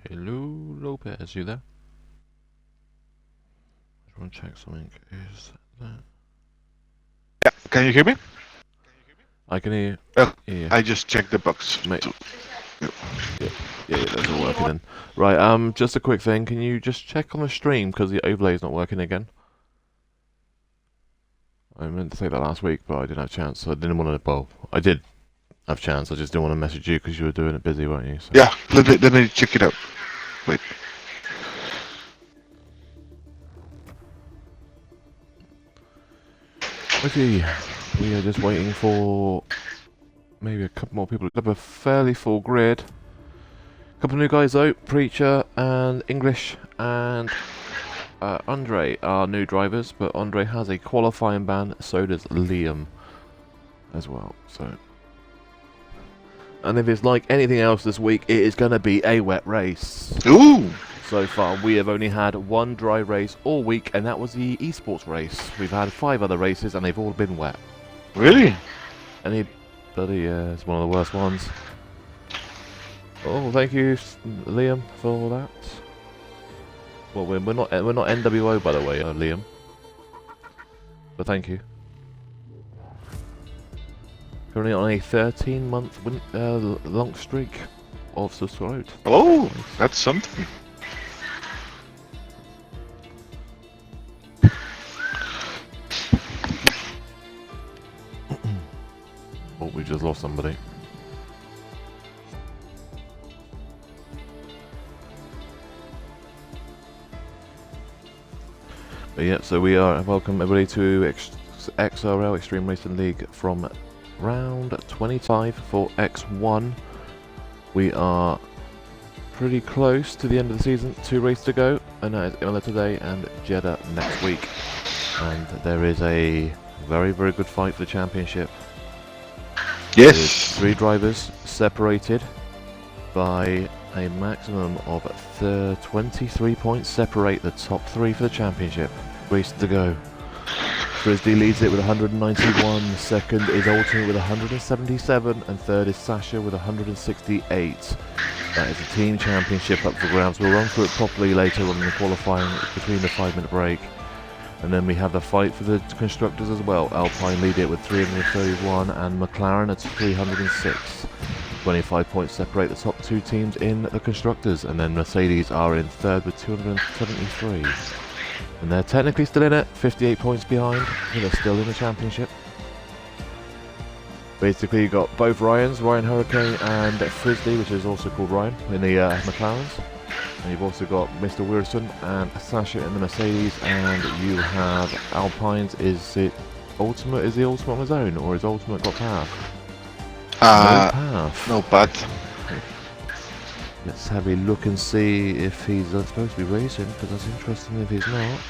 Hello, Lopez, you there? I just want to check something. Is that... Yeah, can you hear me? I can hear Oh, you. I just checked the box. Mate. Yeah. Yeah, that's all working then. Right, just a quick thing. Can you just check on the stream because the overlay's not working again? I meant to say that last week, but I didn't have a chance. So I didn't want to. Well, I did have a chance. I just didn't want to message you because you were doing it busy, weren't you? So. Yeah, let me check it out. Wait. Okay, we are just waiting for maybe a couple more people. We have a fairly full grid. A couple of new guys though, Preacher and English and Andre are new drivers, but Andre has a qualifying ban, so does Liam as well. So, and if it's like anything else this week, it is going to be a wet race. Ooh! So far, we have only had one dry race all week, and that was the esports race. We've had 5 other races, and they've all been wet. Really? Anybody? It's one of the worst ones. Oh, thank you, Liam, for that. Well, we're not NWO, by the way, Liam. But thank you. Currently on a 13-month long streak of subscribed. Oh, that's something. Oh, we just lost somebody. But yeah, so we are welcome everybody to XRL Extreme Racing League from round 25 for X1. We are pretty close to the end of the season. 2 races to go, and that is Imola today and Jeddah next week. And there is a very, very good fight for the championship. Yes. 3 drivers separated by a maximum of 23 points separate the top 3 for the championship. Race to go. Frisbee leads it with 191, second is Ultimate with 177, and third is Sasha with 168. That is a team championship up for grabs. We'll run through it properly later on in the qualifying between the 5-minute break. And then we have the fight for the constructors as well. Alpine lead it with 331 and McLaren at 306. 25 points separate the top 2 teams in the constructors, and then Mercedes are in third with 273. And they're technically still in it, 58 points behind, but they're still in the championship. Basically you got both Ryans, Ryan Hurricane and Frisbee, which is also called Ryan, in the McLarens. And you've also got Mr. Wilson and Sasha in the Mercedes, and you have Alpines. Is it Ultimate? Is the Ultimate on his own, or is Ultimate got path? No path. No path. Let's have a look and see if he's supposed to be racing, because that's interesting if he's not.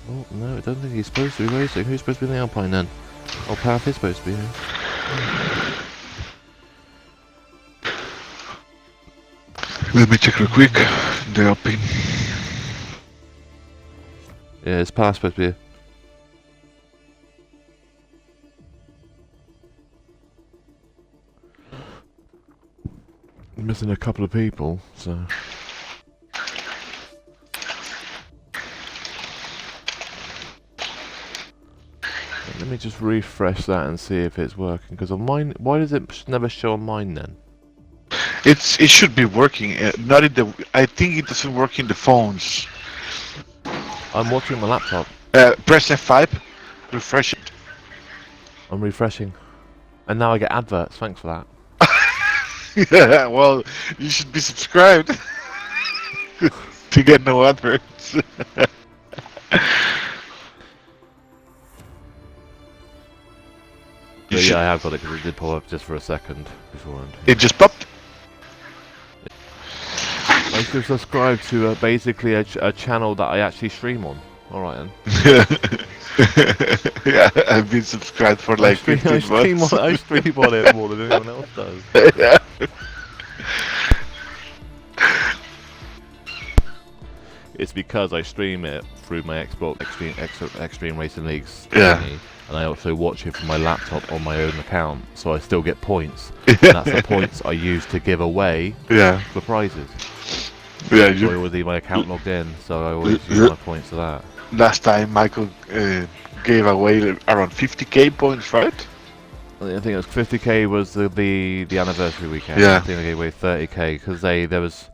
Oh, no, I don't think he's supposed to be racing. Who's supposed to be in the Alpine then? Oh, path is supposed to be here. Let me check real quick. The Alpine. Yeah, his path's supposed to be here. Missing a couple of people, so... Let me just refresh that and see if it's working, because on mine... Why does it never show on mine then? It should be working. Not in the. I think it doesn't work in the phones. I'm watching my laptop. Press F5. Refresh it. I'm refreshing. And now I get adverts, thanks for that. Yeah, well, you should be subscribed to get no adverts. But yeah, I have got it because it did pop up just for a second beforehand. It just popped. I should subscribe to basically a channel that I actually stream on. Alright then. Yeah, I've been subscribed for like 15 months. I stream on it more than anyone else does. Yeah. it's because I stream it through my Xbox Extreme Racing Leagues Yeah. thingy, and I also watch it from my laptop on my own account, so I still get points. Yeah. And that's the points I use to give away Yeah. for prizes. Yeah. So I always leave my account logged in, so I always use my points for that. Last time Michael gave away around 50k points, right? I think it was 50k was the anniversary weekend. Yeah. I think I gave away 30k because there was.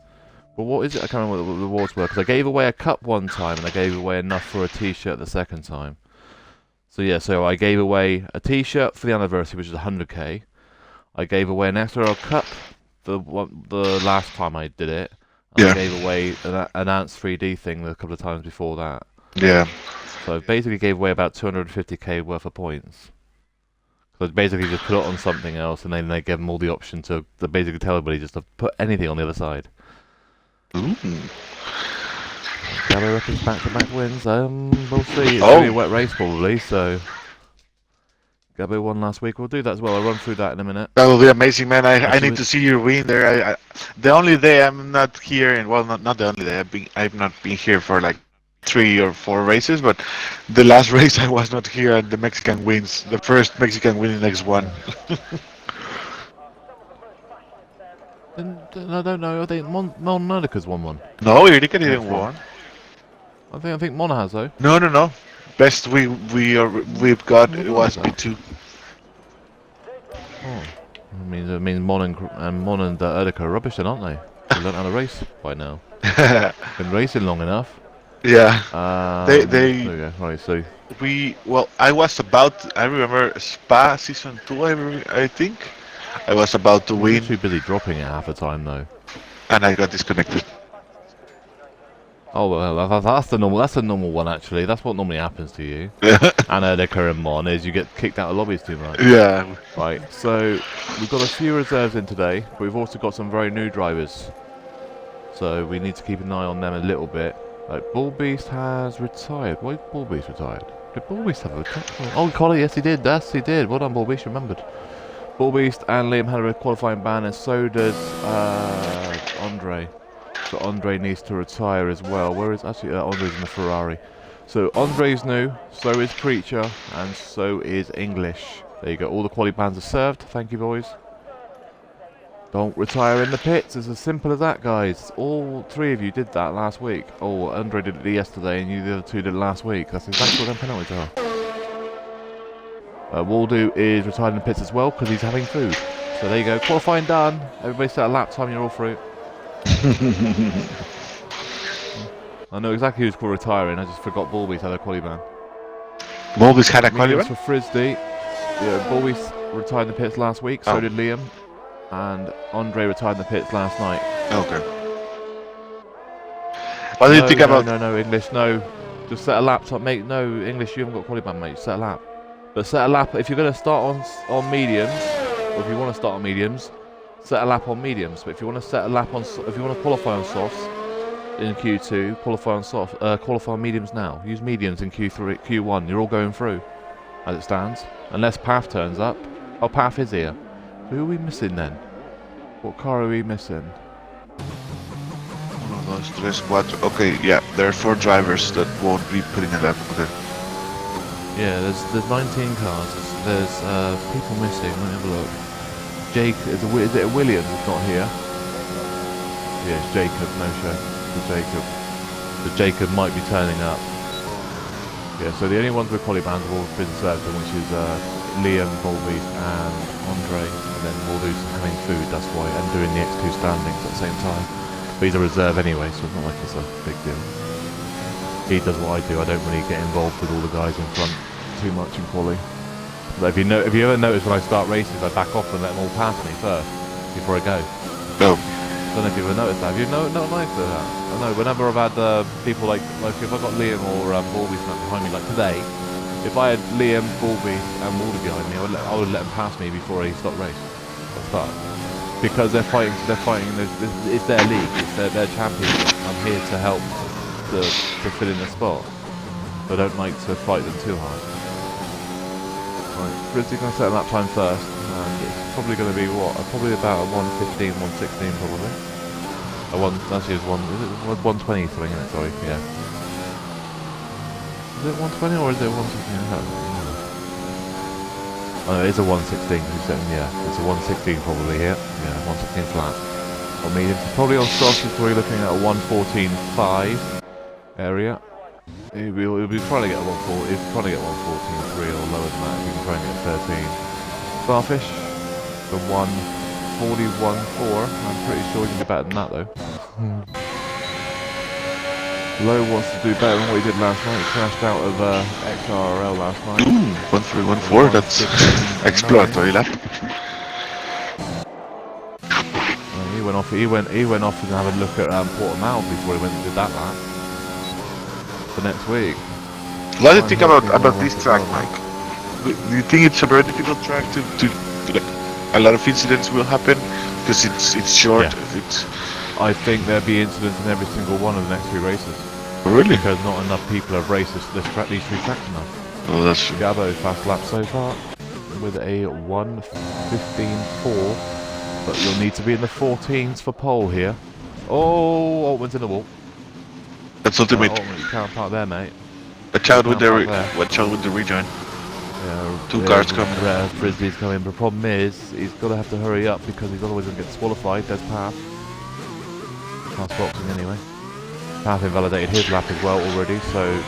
Well, what is it? I can't remember what the rewards were because I gave away a cup one time and I gave away enough for a T-shirt the second time. So yeah, so I gave away a T-shirt for the anniversary, which is 100k. I gave away an extra cup the last time I did it. And Yeah. I gave away an Ants 3D thing a couple of times before that. Yeah. So I basically gave away about 250k worth of points. So basically just put it on something else, and then they give them all the option to basically tell everybody just to put anything on the other side. Ooh. Gabby reckons back-to-back wins. We'll see. It's Oh. going to be a wet race probably, so... Gabby won last week. We'll do that as well. I'll run through that in a minute. That will be amazing, man. I Actually, need to see your win there. The only day I'm not here, and well, not the only day. I've not been here for like 3 or 4 races, but the last race I was not here, and the Mexican wins. The first Mexican win in X1. I don't know. I think Monica's won one. No, Erika didn't won. I think Mona has though. No. Best we've got it was B2. Oh, it means Mon and Erika are rubbish then, aren't they? They learned how to race by now. Been racing long enough. Yeah. There we go. Right, so I remember Spa season 2. I think I was about to you're win, too busy dropping it half the time though. and I got disconnected. Oh well, that's the normal one actually. That's what normally happens to you. And Erika and Mon is you get kicked out of lobbies too much. Yeah. Right, so we've got a few reserves in today, but we've also got some very new drivers. So we need to keep an eye on them a little bit. Like Bull Beast has retired. Why did Bull Beast retired? Did Bull Beast have a retire? Oh, Collar, yes he did. Yes he did. Well done, Bull Beast. Remembered. Bull Beast and Liam had a qualifying ban, and so does Andre. So Andre needs to retire as well. Where is actually Andre's in the Ferrari. So Andre's new, so is Preacher, and so is English. There you go. All the quality bans are served. Thank you, boys. Don't retire in the pits. It's as simple as that, guys. All 3 of you did that last week. Oh, Andre did it yesterday, and you the other 2 did it last week. That's exactly what them penalties are. Waldo is retired in the pits as well because he's having food. So there you go. Qualifying done. Everybody set a lap time. You're all through. I know exactly who's called retiring. I just forgot Bulby's had a quality ban. Bulby's had a quality ban? For Frisbee. Yeah, Bulby's retired in the pits last week. So did Liam. And Andre retired in the pits last night. Okay. What do you think about... No, English, no. Just set a lap top, mate. No, English, you haven't got quality ban, mate. Set a lap. But set a lap, if you're going to start on mediums, or if you want to start on mediums, set a lap on mediums. But if you want to set a lap on, if you want to qualify on softs in Q2, qualify on mediums now. Use mediums in Q3, Q1. You're all going through, as it stands. Unless Path turns up. Oh, Path is here. Who are we missing then? What car are we missing? 1, 2, 3, 4. Okay, yeah, there are 4 drivers that won't be putting it up. Okay. Yeah, there's 19 cars. There's people missing. Let me have a look. Jake, is it a Williams who's not here? Yeah, it's Jacob. No show. It's Jacob. So Jacob might be turning up. Yeah, so the only ones with polybans have all been served, which is Liam, Volby, and Andre, and then Waldo's having food. That's why, and doing the X2 standings at the same time. But he's a reserve anyway, so it's not like it's a big deal. He does what I do. I don't really get involved with all the guys in front too much in quali. But if you ever notice when I start races, I back off and let them all pass me first before I go. No. I don't know if you've ever noticed that. Have you noticed that? I know. Whenever I've had people like if I got Liam or Balby behind me, like today, if I had Liam, Balby, and Walder behind me, I would let them pass me before I start race. Because they're fighting. It's their league. It's their championship. I'm here to help to fill in the spot. So I don't like to fight them too hard. Right, Frizzy's going to set a lap time first, and it's probably going to be what? Probably about a 1:15, 1:16 probably. Actually, it's 120 something, isn't it? Sorry, yeah. Is it 120 or is it 116? Oh, no, it's a 116. Yeah, it's a 116 probably here. Yeah, 116 flat. Or medium. Probably on softs, we're probably looking at a 114.5 area. It'll be trying to get a 114. It's trying to get 114.3 or lower than that. If we can try and get 13. Starfish, the 141.4. I'm pretty sure you can do better than that though. Low wants to do better than what he did last night. He crashed out of XRL last night. 1314. That's exploratory lap. He went off. He went off and have a look at Portimao before he went and did that lap for next week. What do you think about this track, Mike? Do you think it's a very difficult track to like a lot of incidents will happen because it's short? Yeah. I think there'll be incidents in every single one of the next 3 races. Really? Because not enough people have raced these 3 tracks enough. Oh, that's true. Gabo fast lap so far with a 1:15.4, but you'll need to be in the 14s for pole here. Oh, Altman's in the wall. That's ultimate. Altman, you can't park there, mate. Watch out with the rejoin. Yeah, 2 cars coming. Frisbee's coming, but the problem is he's got to have to hurry up because he's otherwise going to get disqualified. There's Path. Path's boxing anyway. Path invalidated his lap as well already, so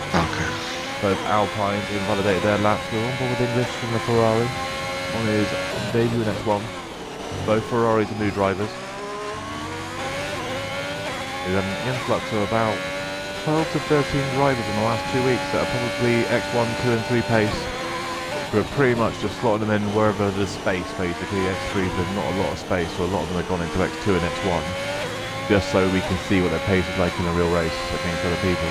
both Alpines invalidated their laps. We're on board with English from the Ferrari on his debut in X1. Both Ferraris are new drivers. We've had an influx of about 12 to 13 drivers in the last 2 weeks that are probably X1, 2 and 3 pace. We're pretty much just slotting them in wherever there's space, basically. X3, there's not a lot of space, so a lot of them have gone into X2 and X1. Just so we can see what their pace is like in a real race against other people.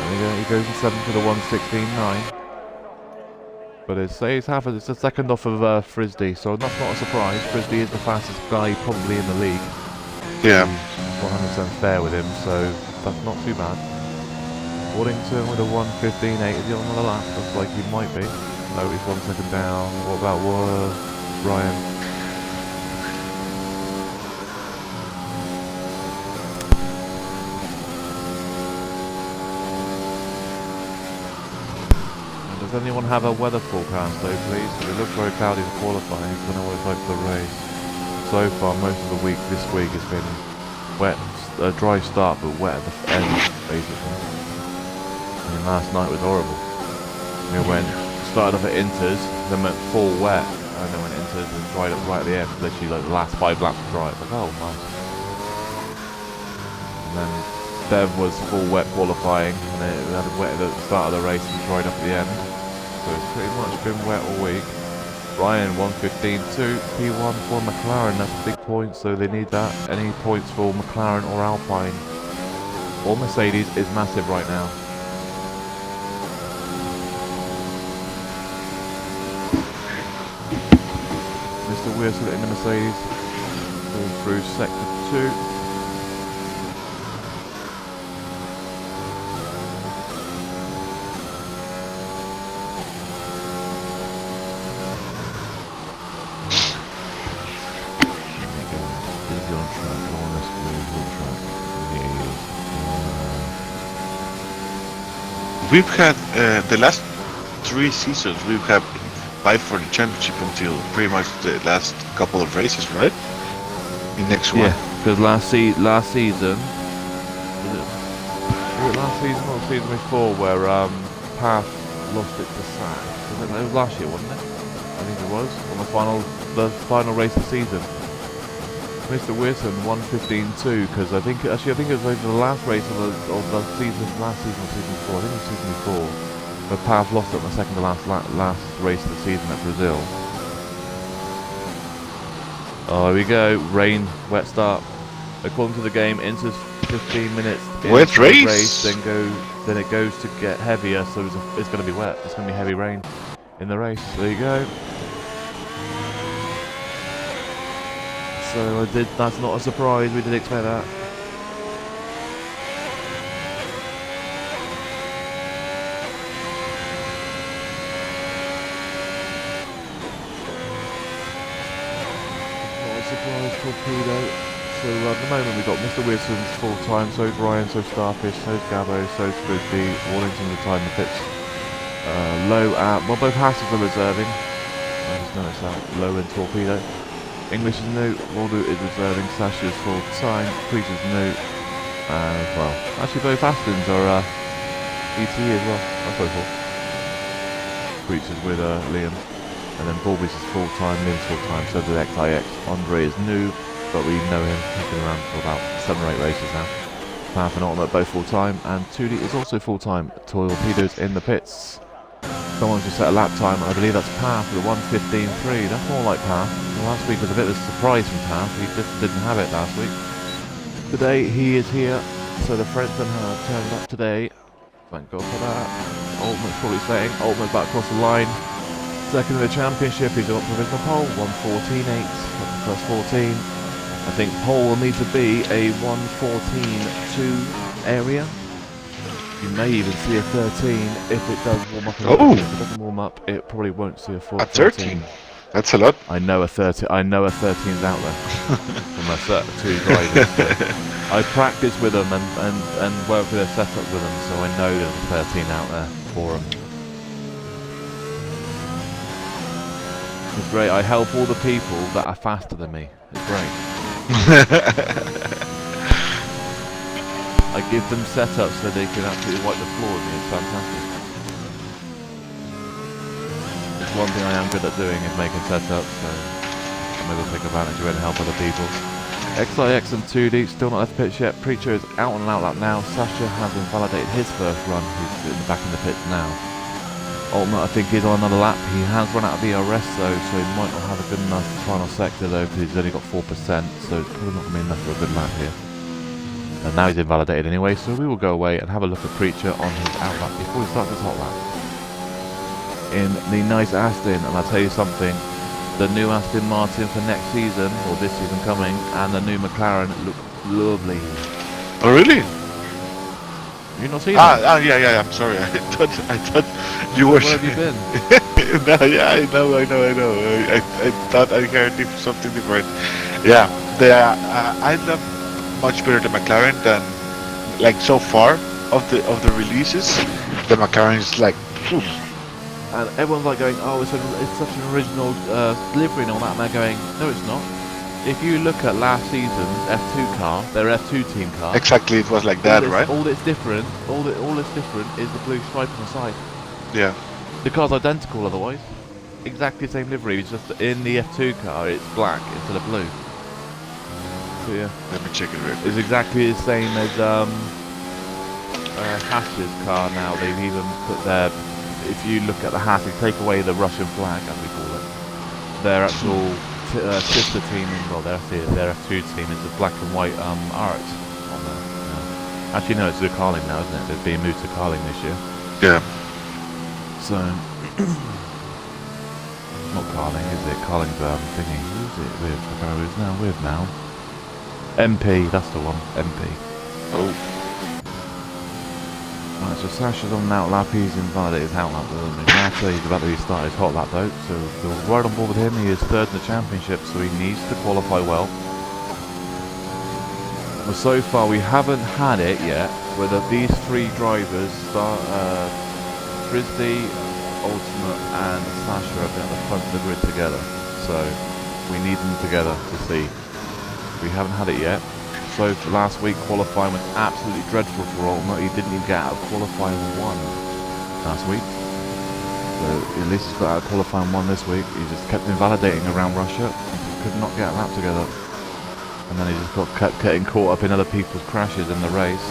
And he goes in 7th with a 1:16.9. But it's the second off of Frisbee, so that's not a surprise. Frisbee is the fastest guy probably in the league. Yeah. 100% fair with him, so that's not too bad. Waddington with a 1:15.8. Is he on another lap? Looks like he might be. No, he's 1 second down. What about Ryan? Does anyone have a weather forecast though, please? It looks very cloudy for qualifying. I don't know what it's like for the race. So far, most of the week this week has been wet, a dry start, but wet at the end, basically. I mean, last night was horrible. Started off at Inters, then went full wet, and then went Inters and dried up right at the end. Literally, like the last 5 laps were dry. It's like, oh, nice. And then Bev was full wet qualifying, and then it had wet at the start of the race and dried up at the end. So it's pretty much been wet all week. Ryan 1:15.2, P1 for McLaren, that's a big point, so they need that. Any points for McLaren or Alpine or Mercedes is massive right now. Mr. Wilson in the Mercedes, going through sector 2. We've had the last 3 seasons. We've had 5 for the championship until pretty much the last couple of races, right? In next one. Yeah, because last season, was it last season or the season before where Path lost it to Sack? It was last year, wasn't it? I think it was on the final race of the season. Mr. Wilson 1:15.2 because I think it was over the last race of the season, last season or season before. I think it was season before. But Path lost it on the second to last race of the season at Brazil. Oh, here we go. Rain, wet start. According to the game, enters 15 minutes wet race. Then it goes to get heavier, so it's going to be wet. It's going to be heavy rain in the race. There you go. So that's not a surprise, we did expect that. Not a surprise for Torpedo. So at the moment we've got Mr. Wilson's full time, so's Ryan, so's Starfish, so's Gabbo, so's Frisbee, all into the time the pits. Low at, well both Hasses are reserving. I just noticed that. Low and Torpedo. English is new, Waldo is reserving, Sasha's full time, Preacher's new, and well, actually both Astons are ETE as well, that's what I thought. Preacher's with Liam, and then Bulby's is full time, Liam's full time, so does XIX. Andre is new, but we know him, he's been around for about 7 or 8 races now. Path and Ultimate both full time, and Tootie is also full time. Torpedo's in the pits. Someone's just set a lap time, and I believe that's Path with a 1:15.3. That's more like Path. Last week was a bit of a surprise from Path, he just didn't have it last week. Today he is here, so the Frenchman have turned up today. Thank God for that. Ultimate's probably saying, Ultimate's back across the line. Second in the championship, he's got provisional pole, 1:14.8, up to plus 14. I think pole will need to be a 1:14.2 area. You may even see a 13 if it does warm up. Oh! If it doesn't warm up, it probably won't see a 4. A 13? That's a lot. I know a 13. I know a 13's out there from a set of 2 drivers. I practice with them and work with their setup with them, so I know there's a 13 out there for them. It's great. I help all the people that are faster than me. It's great. I give them setups so they can absolutely wipe the floor with me. It's fantastic. It's one thing I am good at doing is making setups, so I may as well take advantage of it and help other people. XIX and 2D still not left the pits yet. Preacher is out and out now. Sasha has invalidated his first run. He's back in the pits now. Ultimate, I think, is on another lap. He has run out of ERS though, so he might not have a good enough final sector though, because he's only got 4%, so it's probably not going to be enough for a good lap here. And now he's invalidated anyway, so we will go away and have a look at Preacher on his out lap before he starts his hot lap. In the nice Aston, and I'll tell you something, the new Aston Martin for next season, or this season coming, and the new McLaren look lovely. Oh really? You not seen that? Yeah, I'm sorry. I thought you were... Where have you been? No, yeah, I know. I thought I heard something different. Yeah, I love much better the McLaren than, like, so far of the releases. The McLaren is like, phew. And everyone's like going, oh, it's such an original livery and all that, and they're going, no, it's not. If you look at last season's F2 car, their F2 team car. Exactly, it was like that, right? All that's different is the blue stripe on the side. Yeah. The car's identical otherwise. Exactly the same livery, it's just in the F2 car it's black instead of blue. So yeah. Let me check it real quick. It's exactly the same as Haas's car now. They've even put their, if you look at the Haas, they take away the Russian flag, as we call it. Their actual sister team, well, their F2 team is the black and white art on there. Yeah. Actually, no, it's the Carling now, isn't it? They're being moved to Carling this year. Yeah. So, not Carling, is it? Carling's thingy. Who's it with? I don't know who it's now with now. MP, that's the one. MP. Oh. Right, so Sasha's on an out lap, he's invalidated his out lap, doesn't he? Mata, he's about to restart his hot lap though, so we're right on board with him. He is 3rd in the championship, so he needs to qualify well. But so far we haven't had it yet, whether these 3 drivers, Frisbee, Ultimate and Sasha have been at the front of the grid together, so we need them together to see. We haven't had it yet. So for last week qualifying was absolutely dreadful for Ultimate. He didn't even get out of qualifying 1 last week. So at least he's got out of qualifying 1 this week. He just kept invalidating around Russia. He could not get a lap together. And then he just kept getting caught up in other people's crashes in the race.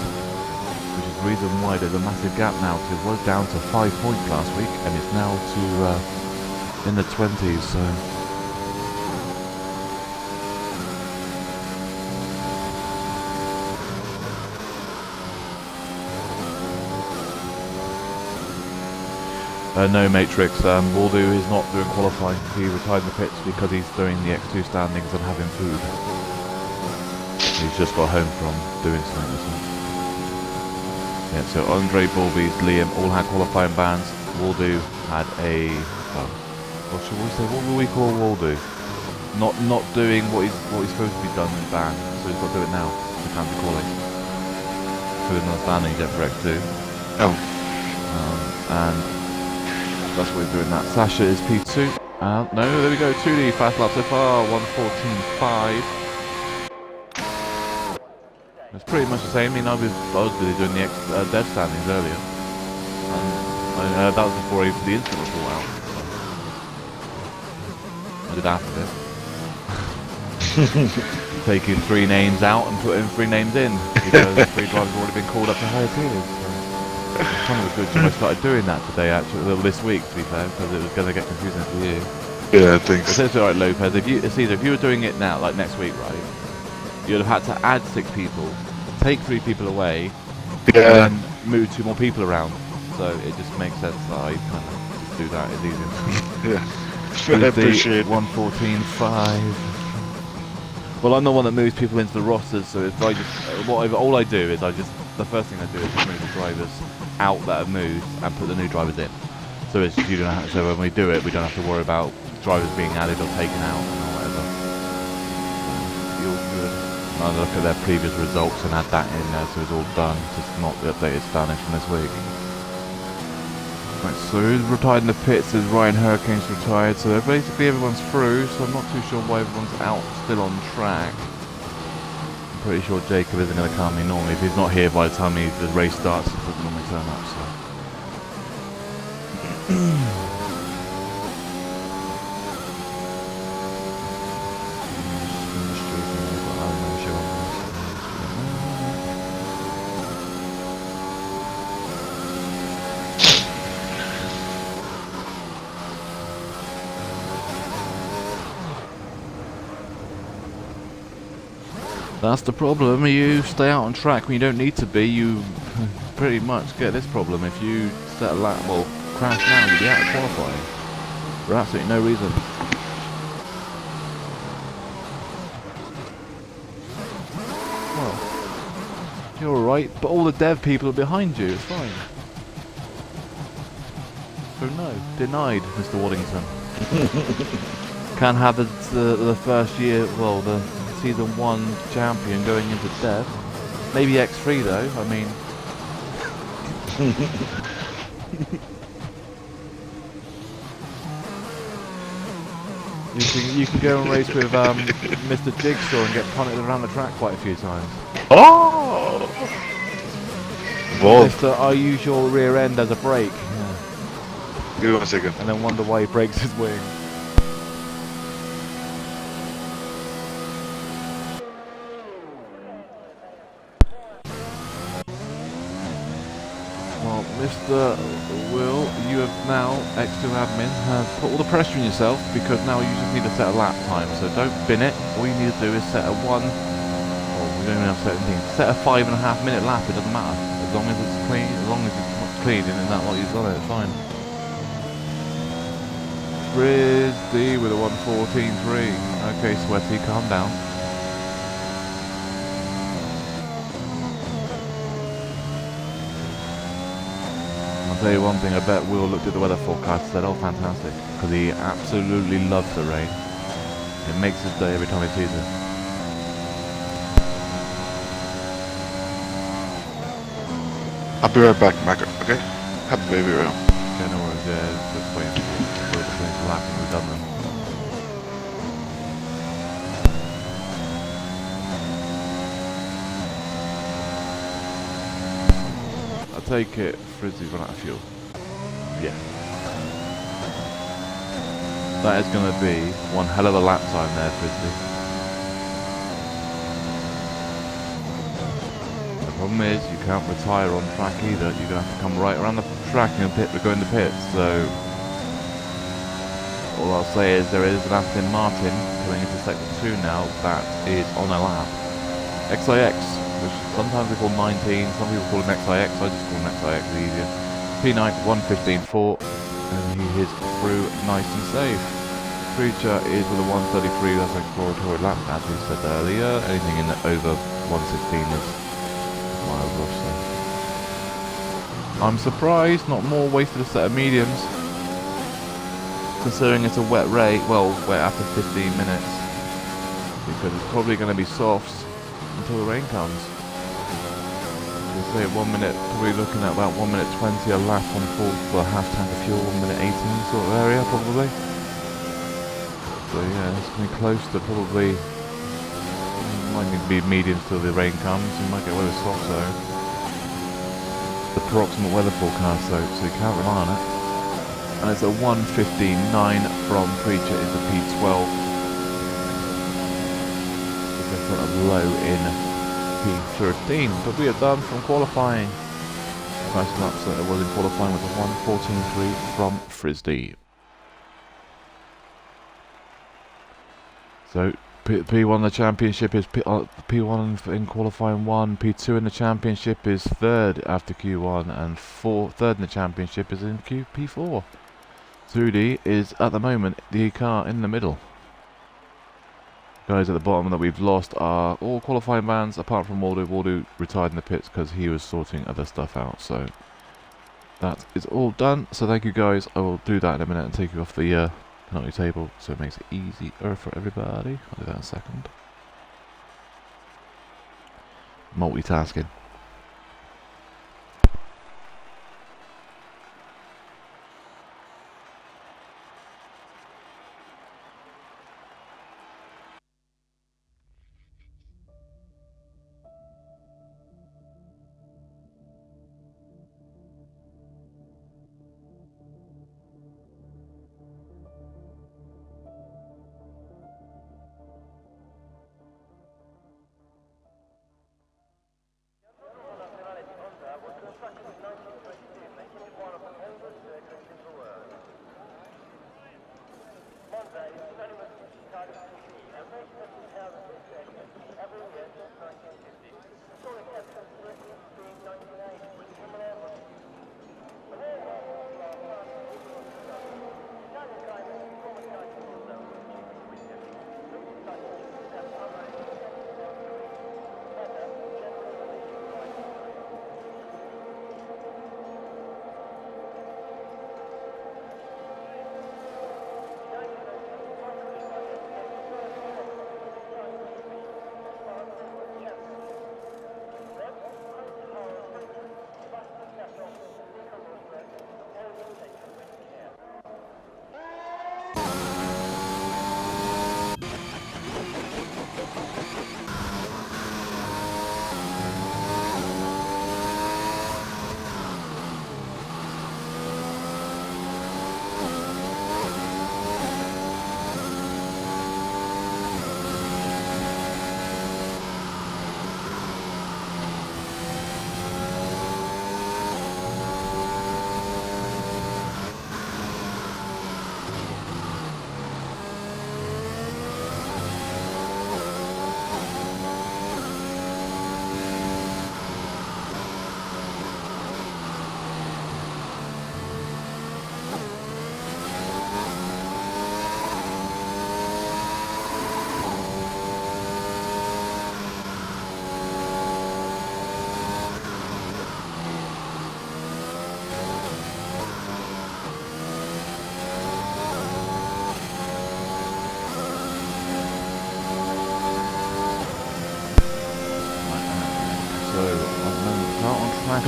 Which is the reason why there's a massive gap now, because it was down to 5 points last week and it's now to in the 20s. So no Matrix, Waldo is not doing qualifying. He retired in the pits because he's doing the X2 standings and having food. He's just got home from doing something or something. Yeah, so Andre, Bulbies, Liam all had qualifying bans. Waldo had a, well, what should we say? What will we call Waldo? not doing what he's supposed to be done in ban, so he's got to do it now to cancel calling. So he's not banning Jet for X2. Oh. And that's what he's doing that. Sasha is P2. No, there we go, 2D fast lap so far, 1:14.5. It's pretty much the same. I mean, I was busy doing the dev standings earlier. And that was before even the incident was all out. I did after this. Taking 3 names out and putting 3 names in because 3 drivers have already been called up to higher tiers. So it's kind of a good job I started doing that today, actually, well, this week to be fair, because it was going to get confusing for you. Yeah, thanks. It's alright, Lopez. It's either if you were doing it now, like next week, right? You'd have had to add 6 people, take 3 people away, Yeah. and then move 2 more people around. So it just makes sense that I kind of just do that. It's easier. Yeah. I appreciate it. 1:14.5. Well, I'm the one that moves people into the rosters, so if I just all I do is the first thing I do is just move the drivers out that have moved and put the new drivers in. So it's you don't have, so when we do it, we don't have to worry about drivers being added or taken out or whatever. Feels good. I'll look at their previous results and add that in there, so it's all done. Just not the updated standings from this week. Right, so who's retired in the pits is Ryan Hurricane's retired, so basically everyone's through, so I'm not too sure why everyone's out still on track. I'm pretty sure Jacob isn't going to come in normally. If he's not here by the time the race starts, he doesn't normally turn up, so. That's the problem. You stay out on track when you don't need to be. You pretty much get this problem. If you set a lap, well, crash now, you'll be out of qualifying for absolutely no reason. Well, you're alright, but all the dev people are behind you. It's fine. So no, denied, Mr. Waddington. Can't have the first year, well, the Season 1 champion going into dev. Maybe X3 though, I mean. you can go and race with Mr. Jigsaw and get punted around the track quite a few times. Oh! Whoa. Mr. I use your rear end as a brake. Yeah. Give me 1 second. And then wonder why he breaks his wing. Well, Mr. Will, you have now, X2 admin, have put all the pressure on yourself because now you just need to set a lap time. So don't bin it. All you need to do is set a we don't even have to set anything. Set a 5.5 minute lap, it doesn't matter. As long as it's clean, as long as it's not clean and that what you've done it, it's fine. Frizzy with a 1:14.3. Okay, Sweaty, calm down. I'll tell you one thing, I bet Will looked at the weather forecast and said, oh fantastic, because he absolutely loves the rain. It makes his day every time he sees it. I'll be right back, Mac. Okay? Happy baby room. Okay, no worries, yeah, just waiting for you. We're just waiting to lap and we've done them. I take it Frizzy's run out of fuel. Yeah. That is going to be one hell of a lap time there, Frizzy. The problem is you can't retire on track either. You're going to have to come right around the track and go in the pits. So all I'll say is there is an Aston Martin coming into sector 2 now that is on a lap. XIX, which sometimes we call 19, some people call him XIX, I just call him XIX, it's easier. P9, 1:15.4, and he is through nice and safe. Creature is with a 1:33, that's an exploratory lap, as we said earlier. Anything in over 1:16 is miles off, so. I'm surprised not more wasted a set of mediums, considering it's a wet race, well, wet after 15 minutes. because it's probably going to be softs until the rain comes. We'll say 1 minute, probably looking at about 1 minute 20 a lap on full for a half tank of fuel, 1 minute 18 sort of area probably. So yeah, it's going to be close to probably, might need to be mediums till the rain comes. You might get away with softs though. The approximate weather forecast though, so you can't rely on it. And it's a 1:15.9 from Preacher into P12. It's in front of Low in P13. But we are done from qualifying. Nice laps that it was in qualifying with a 1:14.3 from Frisbee. So P1 in the championship is P1 in qualifying 1, P2 in the championship is 3rd after Q1, and 3rd in the championship is in P4. 2D is at the moment the car in the middle. Guys at the bottom that we've lost are all qualifying vans apart from Waldo. Waldo retired in the pits because he was sorting other stuff out. So that is all done. So thank you guys. I will do that in a minute and take you off the penalty table so it makes it easier for everybody. I'll do that in a second. Multitasking.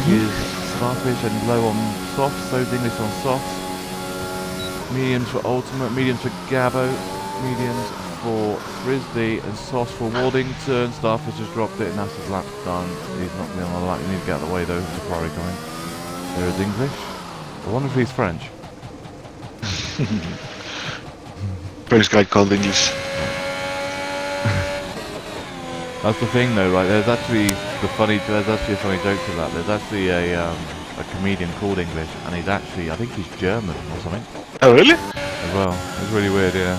Is Starfish and Low on softs, so English on softs. Mediums for Ultimate, mediums for Gabbo, mediums for Frisbee, and softs for Wardington. Starfish has dropped it, and that's his lap done. He's not going on the lap, you need to get out of the way though, it's a priority coming. There is English. I wonder if he's French. French guy called English. That's the thing though, right? There's actually a funny joke to that. There's actually a comedian called English, and he's actually, I think he's German or something. Oh really? As well. It's really weird, yeah.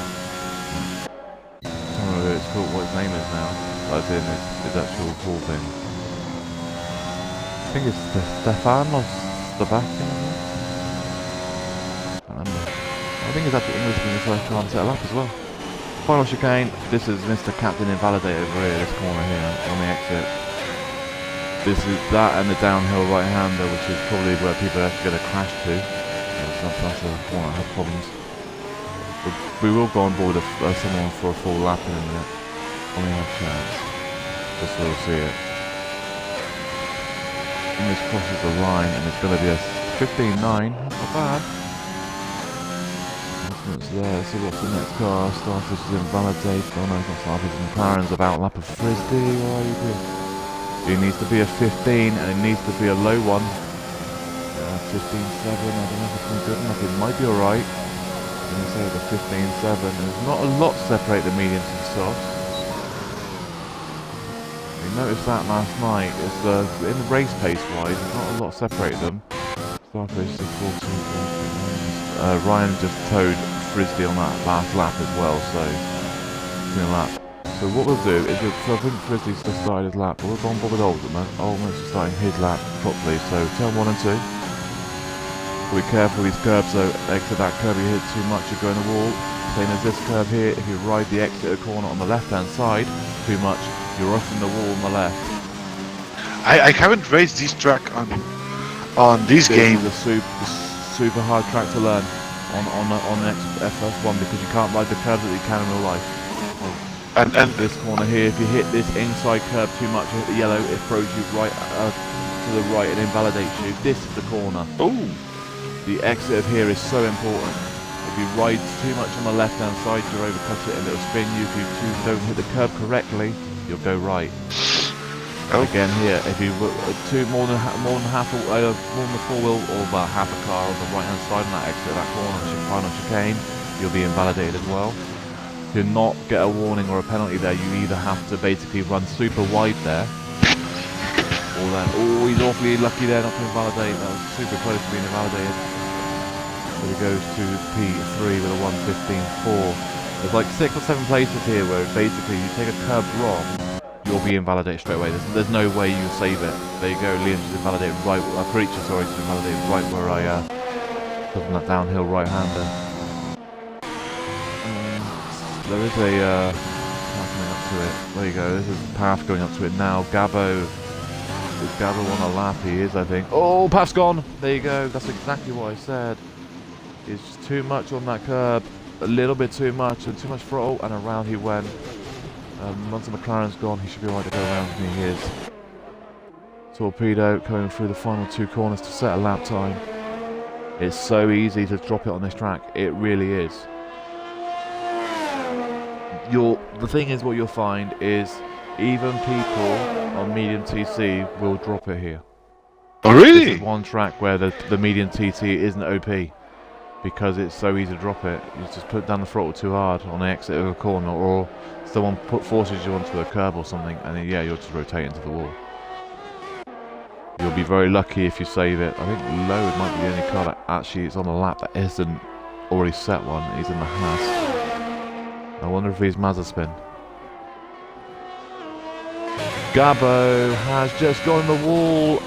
I don't know who it's called, what his name is now. Like in his actual full thing. I think it's Stefan or Sebastian. I can't remember. I think it's actually English when he's trying to set a lap as well. Final chicane, this is Mr. Captain Invalidate over here, this corner here, on the exit. This is that and the downhill right-hander, which is probably where people are actually going to crash to. That's a corner that has problems. We will go on board someone for a full lap in a minute. only have a chance. Just so we'll see it. English crosses the line and it's going to be a 15.9. Not bad. That's there. Let's see what's the next car. Starfish is invalidate. Oh no, it's not Starfish. McLaren's about lap of Frisbee. What are you doing? It needs to be a 15 and it needs to be a low one. 15.7. I don't know if it's been good enough. It might be alright. I'm going to say the 15.7. There's not a lot to separate the mediums and softs. We noticed that last night. It's in the race pace wise, there's not a lot to separate them. Starfish is 14. Ryan just towed Frisbee on that last lap as well, so lap. So what we'll do is, so I think Frisbee's just started his lap, but we'll go on board with Oldham. Oldham's just starting his lap properly, so turn 1 and 2. Be careful these curbs though, exit that curb, you hit too much, you go in the wall. Same as this curb here, if you ride the exit corner on the left hand side too much, you're off in the wall on the left. I haven't raced this track on this game. This is a super hard track to learn on the FS1 because you can't ride the curbs that you can in real life. And this corner here, if you hit this inside curb too much, you hit the yellow, it throws you right to the right and invalidates you. This is the corner. Ooh. The exit of here is so important. If you ride too much on the left hand side, you'll overcut it and it'll spin you. If you don't hit the curb correctly, you'll go right. Oh. Again here, if you more than half more than the 4-wheel or about half a car on the right hand side on that exit of that corner, final chicane, you'll be invalidated as well. To not get a warning or a penalty there, you either have to basically run super wide there, or then, oh, he's awfully lucky there not to invalidate. That was super close to being invalidated. So he goes to P3 with a 1:15.4. There's like 6 or 7 places here where basically you take a curb wrong, you'll be invalidated straight away. There's no way you save it. There you go, Liam's just invalidated right, Preacher, sorry, just invalidated right where I took that downhill right-hander. There is a path coming up to it. There you go, this is the path going up to it now. Gabbo. Is Gabbo on a lap? He is, I think. Oh, path's gone! There you go, that's exactly what I said. It's just too much on that curb. A little bit too much, and too much throttle, and around he went. Once the McLaren's gone, he should be right to go around with me. He is. Torpedo going through the final 2 corners to set a lap time. It's so easy to drop it on this track. It really is. The thing is, what you'll find is even people on medium TC will drop it here. Oh really? This is one track where the medium TT isn't OP because it's so easy to drop it. You just put down the throttle too hard on the exit of a corner, or someone forces you onto a curb or something, and then, yeah, you'll just rotate into the wall. You'll be very lucky if you save it. I think Lowe might be the only car that actually is on the lap that isn't already set one. He's in the Haas. I wonder if he's Mazepin. Gabbo has just gone in the wall.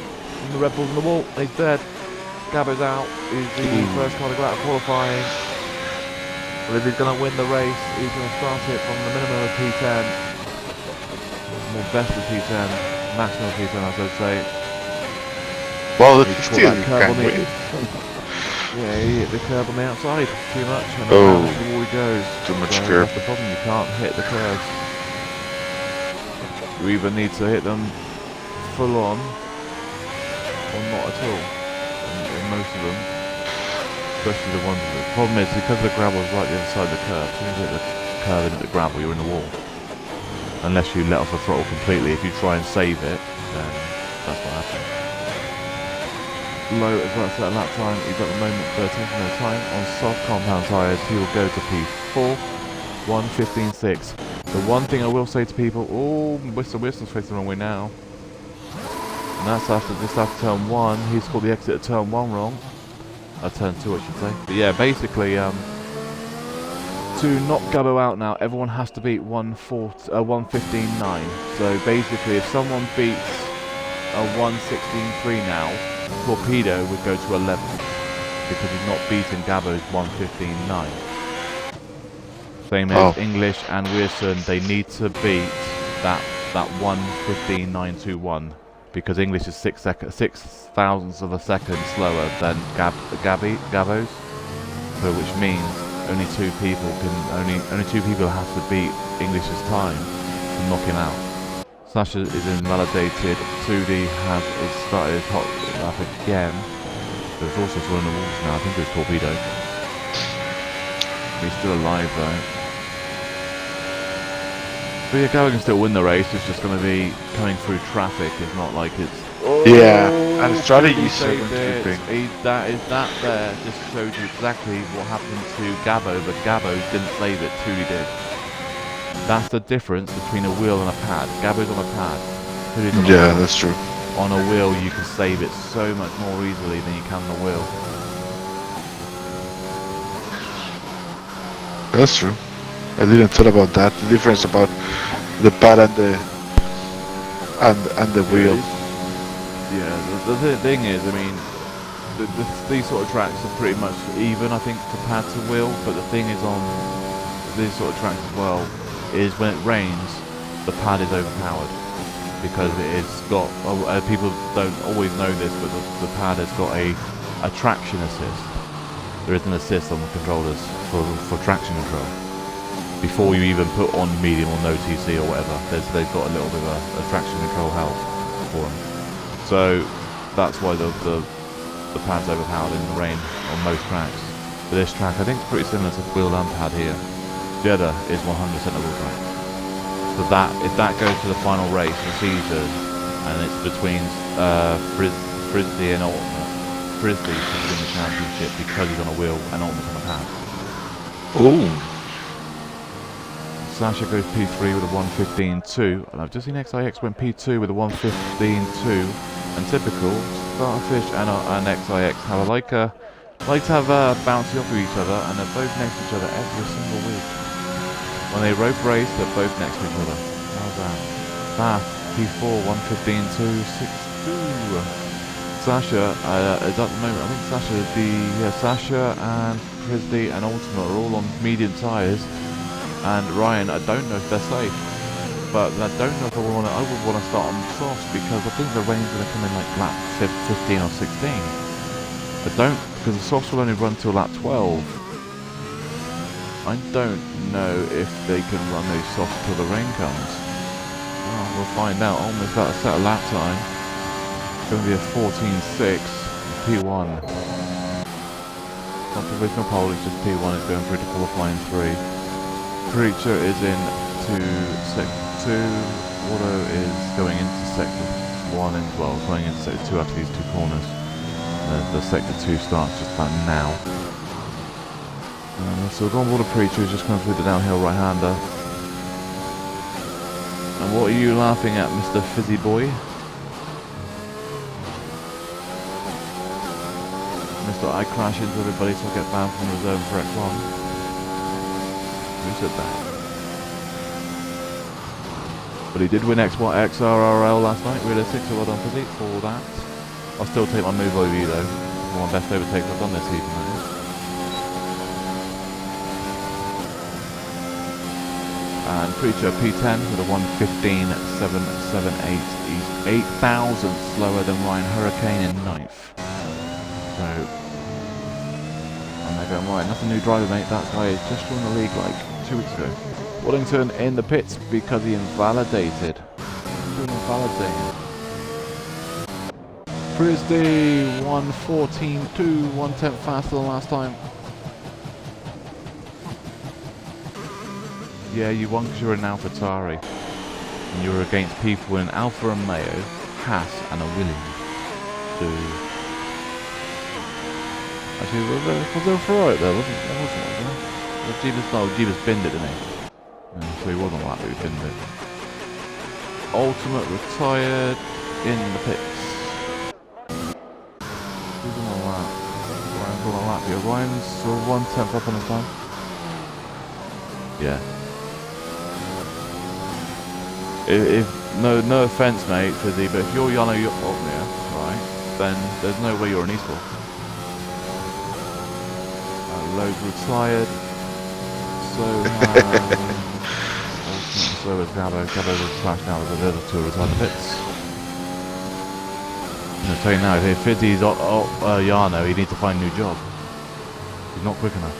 The Red Bull's in the wall. He's dead. Gabbo's out. He's the first car to go out of qualifying. But if he's going to win the race, he's going to start it from the minimum of P10. More best of P10. Maximum of P10, as I'd say. Well, He still caught that curb on can the, win. yeah, he hit the curb on the outside too much, and Oh, around the wall he goes. too much So curb. that's the problem, you can't hit the curves. You either need to hit them full on, or not at all. And most of them, especially the ones. The problem is because the gravel is right the other side of the curve. As soon as you hit the curve into the gravel, you're in the wall. Unless you let off the throttle completely. If you try and save it, then that's what happens. Low as well as that lap time. He's at the moment 13th in the time on soft compound tyres. He will go to P4, 1:15.6. The one thing I will say to people, oh, Whistle's facing the wrong way now. And that's just after turn 1. He's called the exit at turn 1 wrong. Turn 2, I should say. But yeah, basically, to knock Gabbo out now, everyone has to beat 1:15.9. So basically, if someone beats a 1:16.3 now, Torpedo would go to 11 because he's not beaten Gabbo's 1:15.9. Same as English and Weirson, they need to beat that 1:15.921 because English is 6 thousandths of a second slower than Gabbo's. So which means only two people have to beat English's time to knock him out. Sasha is invalidated. 2D has started his hot lap again. There's also still in the water now. I think it was Torpedo. He's still alive though. But yeah, Gallagher can still win the race. It's just going to be coming through traffic. It's not like it's. Yeah, and strategy saved it. That there just showed you exactly what happened to Gabbo, but Gabbo didn't save it. 2D did. That's the difference between a wheel and a pad. Gabbo's on a pad. 2D's on a Yeah, wheel. that's true. On a wheel, you can save it so much more easily than you can on a wheel. That's true. I didn't thought about that. The difference about the pad and the wheel. Yeah, the thing is, I mean, these sort of tracks are pretty much even, I think, for pad to wheel. But the thing is on these sort of tracks as well is when it rains, the pad is overpowered because it's got. People don't always know this, but the pad has got a traction assist. There is an assist on the controllers for traction control. Before you even put on medium or no TC or whatever, they've got a little bit of a traction control help for them. So that's why the pad's overpowered in the rain on most tracks. But this track, I think, is pretty similar to wheel and pad here. Jeddah is 100% a wheel track. So that if that goes to the final race, the season, and it's between Frisbee and Ultimate, Frisbee can win the championship because he's on a wheel and Ultimate's on a pad. Ooh. Sasha goes P3 with a 1:15.2, and I've just seen XIX went P2 with a 1:15.2, and typical Starfish and XIX have like to have bouncy off of each other, and they're both next to each other every single week. When they rope race, they're both next to each other. How's that? Bath P4 1:15.2 6.2. Sasha is at the moment. I think Sasha and Frisbee and Ultimate are all on medium tyres. And Ryan, I don't know if they're safe, but I don't know if I would want to start on softs because I think the rain's going to come in like lap 15 or 16. I don't, because the softs will only run till lap 12. I don't know if they can run those softs till the rain comes. Well, we'll find out. Almost about to set a lap time. It's going to be a 14.6 P1. Not provisional pole, it's just P1. It's going through to qualifying 3. Creature is into sector 2, Auto is going into sector 1 and going into sector 2 after these two corners. The sector 2 starts just about now. So we've got Water Preacher who's just coming through the downhill right-hander. And what are you laughing at, Mr. Fizzy Boy? Mr. I crash into everybody so I get banned from reserve for X1. Who said that? But he did win XRRL last night, realistic, so well done Fizzy for that. I'll still take my move over you though. One of my best overtakes I've done this season, that is. And Preacher P10 with a 1:15.778. He's 8,000 slower than Ryan Hurricane in 9th. So, and they're going, right, that's a new driver, mate. That guy is just joined the league like 2 weeks ago. Wellington in the pits because he invalidated. Frisbee 1:14.2, 1/10 faster than last time. Yeah, you won because you're an AlphaTauri. And you were against people in Alfa Romeo, Haas and a Williams. So, actually, was there a Ferrari there? Wasn't there? Jeebus binned it, didn't he? So he wasn't like that, he binned it. Ultimate retired in the pits. Who's on a lap? Ryan's on a lap here. Ryan's 1/10 up on his time. Yeah. If no offense, mate, Fizzy, but if you're Yano Omnia, right, then there's no way you're an eSport. Load retired. So is Gabbo. Gabbo was slashed now with the other two retired the pits. I'm going to tell you now, if Fizzy's Yano, he needs to find a new job. He's not quick enough.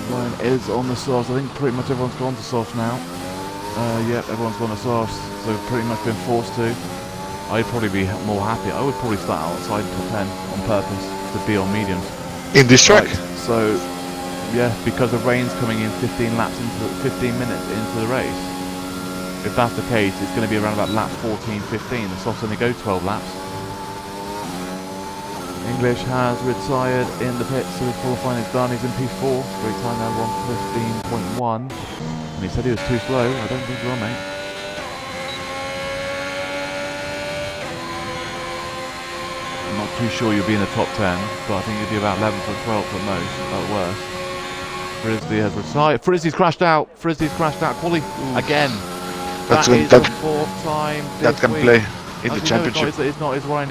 Ryan is on the softs. I think pretty much everyone's gone to softs now. Yep, everyone's gone to softs, so pretty much been forced to. I'd probably be more happy. I would probably start outside top 10 on purpose to be on mediums. In this track? Right, so, yeah, because the rain's coming in 15 minutes into the race. If that's the case, it's going to be around about lap 14, 15. The softs only go 12 laps. English has retired in the pits, so his qualifying is done. He's in P4, great time now, 1:15.1. And he said he was too slow. I don't think you are, mate. I'm not too sure you'll be in the top 10, but I think you'll be about 11th or 12th at most, at worst. Frisbee has retired. Frisbee's crashed out. Quali again. That's that is the fourth time that can week. play in the championship. No, it's not. It's Ryan.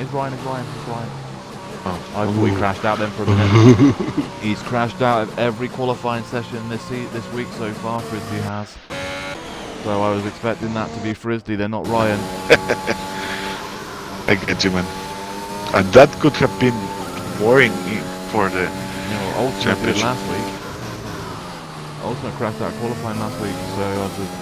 Oh. I thought he crashed out then for a minute. He's crashed out of every qualifying session this week so far, Frisbee has. So I was expecting that to be Frisbee, they're not Ryan. I get you, man. And that could have been boring for the Ultimate did last week. Ultimate crashed out qualifying last week, so I was just...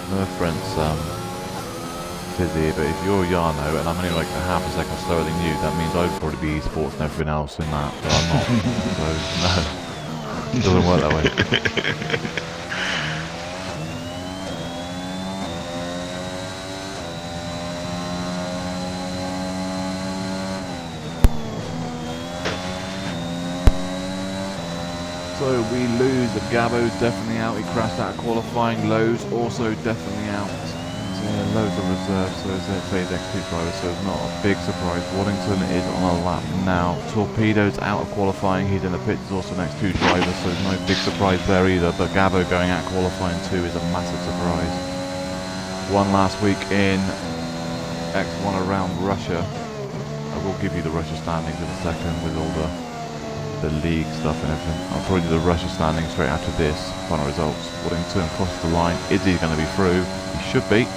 No offense, Fizzy, but if you're Yarno and I'm only like a half a second slower than you, that means I'd probably be esports and everything else in that, but I'm not. So, no. It doesn't work that way. So we lose. Gabo's definitely out. He crashed out of qualifying. Lowe's also definitely out. So yeah, Lowe's are reserved, so it's phase X2 driver, so it's not a big surprise. Waddington is on a lap now. Torpedo's out of qualifying. He's in the pits. He's also next to drivers, so there's no big surprise there either. But Gabo going out qualifying too is a massive surprise. Won last week in X1 around Russia. I will give you the Russia standings in a second with all the league stuff and everything. I'll probably do the Russia standing straight after this. Final results. Waddington crosses the line. Is he going to be through? He should be.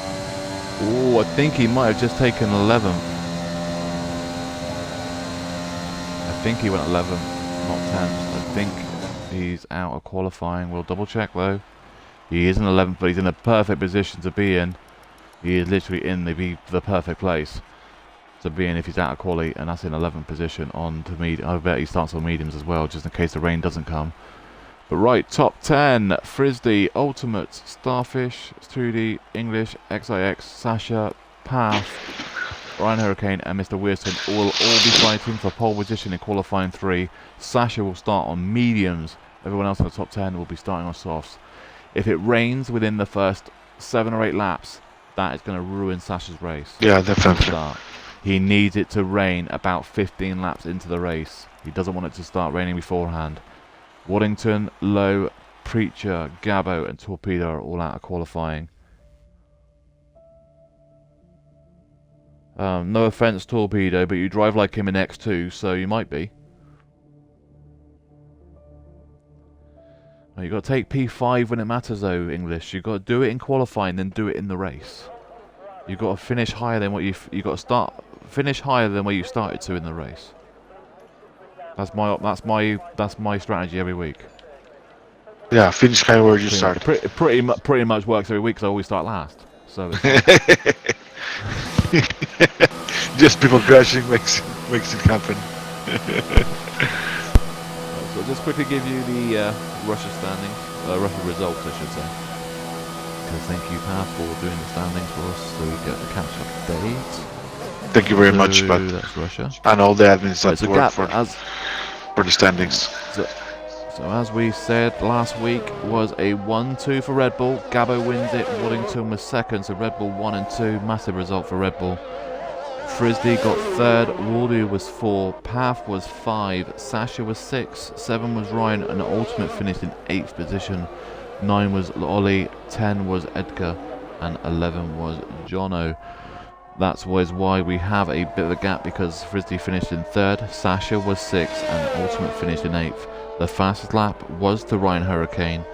Oh, I think he might have just taken 11th. I think he went 11th, not 10th. I think he's out of qualifying. We'll double check though. He is in 11th, but he's in a perfect position to be in. He is literally in the perfect place to be in if he's out of quali, and that's in 11th position on to medium. I bet he starts on mediums as well, just in case the rain doesn't come. But right, top 10, Frisbee, Ultimate, Starfish, 2D, English, XIX, Sasha, Path, Ryan Hurricane and Mr. Weirson will all be fighting for pole position in qualifying 3. Sasha will start on mediums. Everyone else in the top 10 will be starting on softs. If it rains within the first 7 or 8 laps, that is going to ruin Sasha's race. Yeah, definitely. He needs it to rain about 15 laps into the race. He doesn't want it to start raining beforehand. Waddington, Lowe, Preacher, Gabo and Torpedo are all out of qualifying. No offence, Torpedo, but you drive like him in X2, so you might be. You've got to take P5 when it matters though, English. You've got to do it in qualifying, then do it in the race. You've got to finish higher than what you've got to finish higher than where you started to in the race. That's my strategy every week. Yeah, finish higher where you start. Pretty much works every week because I always start last. So just people crashing makes it happen. So I'll just quickly give you the Russia standings, Russia results I should say. Because thank you, Pat, for doing the standings for us so we get the catch up date. Thank you very much, but that's Russia. And all the admins that so work for the standings. So as we said last week was a 1-2 for Red Bull. Gabo wins it, Waddington was second, so Red Bull 1 and 2, massive result for Red Bull. Frisbee got third, Waldo was 4, Path was 5, Sasha was 6, 7 was Ryan, and Ultimate finished in 8th position. 9 was Ollie, 10 was Edgar, and 11 was Jono. That was why we have a bit of a gap, because Frisbee finished in 3rd, Sasha was 6th, and Ultimate finished in 8th. The fastest lap was to Ryan Hurricane